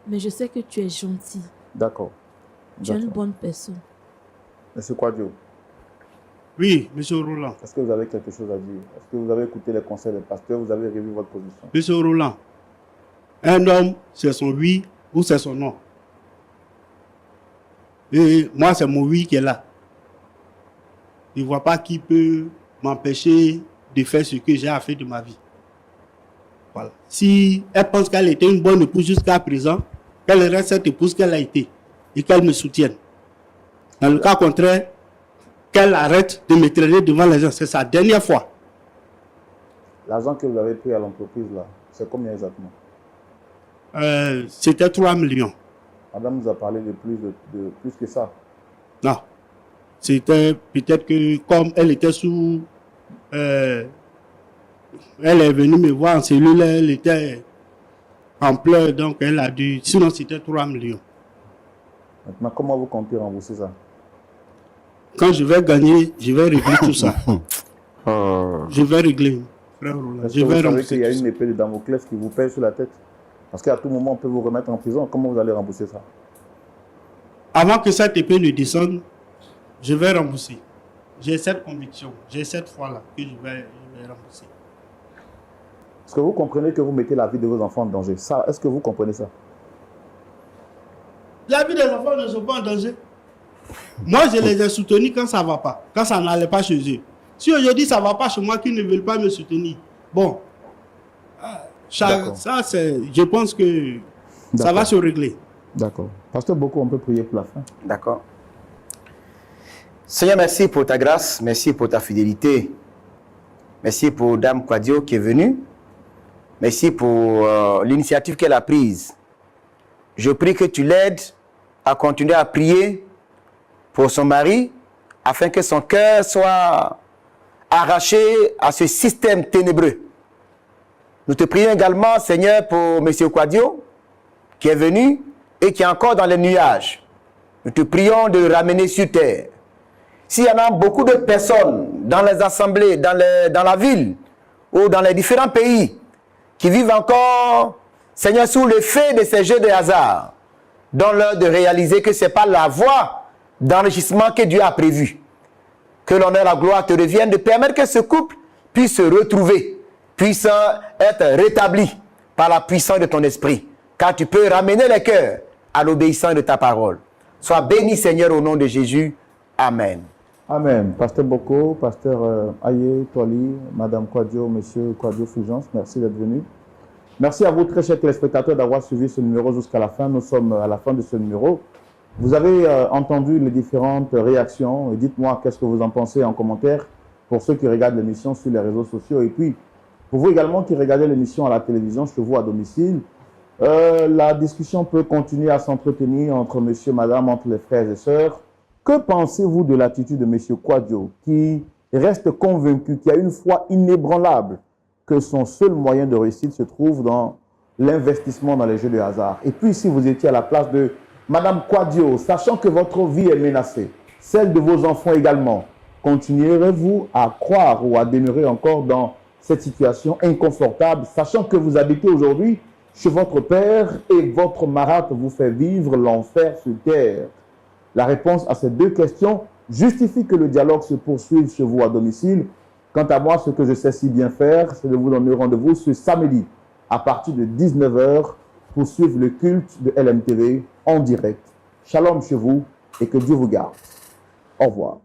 Mais je sais que tu es gentil. D'accord. Tu es une D'accord. bonne personne. Monsieur Kwadjo, Oui, monsieur Roland. est-ce que vous avez quelque chose à dire? Est-ce que vous avez écouté les conseils des pasteurs? Vous avez revu votre position? Monsieur Roland, un homme, c'est son oui ou c'est son non. Et moi, c'est mon oui qui est là. Je ne vois pas qui peut m'empêcher de faire ce que j'ai à faire de ma vie. Voilà. Si elle pense qu'elle était une bonne épouse jusqu'à présent, qu'elle reste cette épouse qu'elle a été et qu'elle me soutienne. Dans le cas contraire, qu'elle arrête de me traîner devant les gens. C'est sa dernière fois. L'argent que vous avez pris à l'entreprise là, c'est combien exactement? C'était 3 millions. Madame nous a parlé de plus que ça. Non. C'était peut-être que comme elle était sous... elle est venue me voir en cellule, elle était en pleurs, donc elle a dû... Sinon, c'était 3 millions. Maintenant, comment vous comptez rembourser ça? Quand je vais gagner, je vais régler tout ça. Je vais régler, frère Roland. Est-ce Je que vous vais savez rembourser qu'il y a tout une ça. épée de Damoclès qui vous pèse sur la tête? Parce qu'à tout moment, on peut vous remettre en prison. Comment vous allez rembourser ça? Avant que cette épée ne descende, je vais rembourser. J'ai cette conviction, j'ai cette foi-là que je vais rembourser. Est-ce que vous comprenez que vous mettez la vie de vos enfants en danger? Ça, est-ce que vous comprenez ça? La vie des enfants ne sont pas en danger. Moi, je les ai soutenus quand ça ne va pas, quand ça n'allait pas chez eux. Si aujourd'hui ça ne va pas chez moi, qu'ils ne veulent pas me soutenir. Bon, D'accord. ça, je pense que ça D'accord. va se régler. D'accord. Pasteur Boko, on peut prier pour la fin. D'accord. Seigneur, merci pour ta grâce, merci pour ta fidélité. Merci pour Dame Kwadjo qui est venue. Merci pour l'initiative qu'elle a prise. Je prie que tu l'aides à continuer à prier pour son mari, afin que son cœur soit arraché à ce système ténébreux. Nous te prions également, Seigneur, pour M. Quadio, qui est venu et qui est encore dans les nuages. Nous te prions de le ramener sur terre. S'il y en a beaucoup de personnes dans les assemblées, dans la ville ou dans les différents pays qui vivent encore, Seigneur, sous l'effet de ces jeux de hasard, donne-leur de réaliser que ce n'est pas la voie d'enrichissement que Dieu a prévue. Que l'honneur et la gloire te reviennent, de permettre que ce couple puisse se retrouver, puisse être rétabli par la puissance de ton esprit. Car tu peux ramener les cœurs à l'obéissance de ta parole. Sois béni, Seigneur, au nom de Jésus. Amen. Amen. Pasteur Boko, Pasteur Aye, Toali, Madame Quadio, Monsieur Quadio Fulgence, merci d'être venu. Merci à vous, très chers téléspectateurs, d'avoir suivi ce numéro jusqu'à la fin. Nous sommes à la fin de ce numéro. Vous avez entendu les différentes réactions. Dites-moi qu'est-ce que vous en pensez en commentaire pour ceux qui regardent l'émission sur les réseaux sociaux. Et puis, pour vous également qui regardez l'émission à la télévision, chez vous à domicile, la discussion peut continuer à s'entretenir entre monsieur, madame, entre les frères et sœurs. Que pensez-vous de l'attitude de monsieur Quadio qui reste convaincu, qui a une foi inébranlable que son seul moyen de réussite se trouve dans l'investissement dans les jeux de hasard? Et puis, si vous étiez à la place de madame Quadio, sachant que votre vie est menacée, celle de vos enfants également, continuerez-vous à croire ou à demeurer encore dans cette situation inconfortable, sachant que vous habitez aujourd'hui chez votre père et votre marâtre vous fait vivre l'enfer sur terre? La réponse à ces deux questions justifie que le dialogue se poursuive chez vous à domicile. Quant à moi, ce que je sais si bien faire, c'est de vous donner rendez-vous ce samedi à partir de 19 h pour suivre le culte de LMTV en direct. Shalom chez vous et que Dieu vous garde. Au revoir.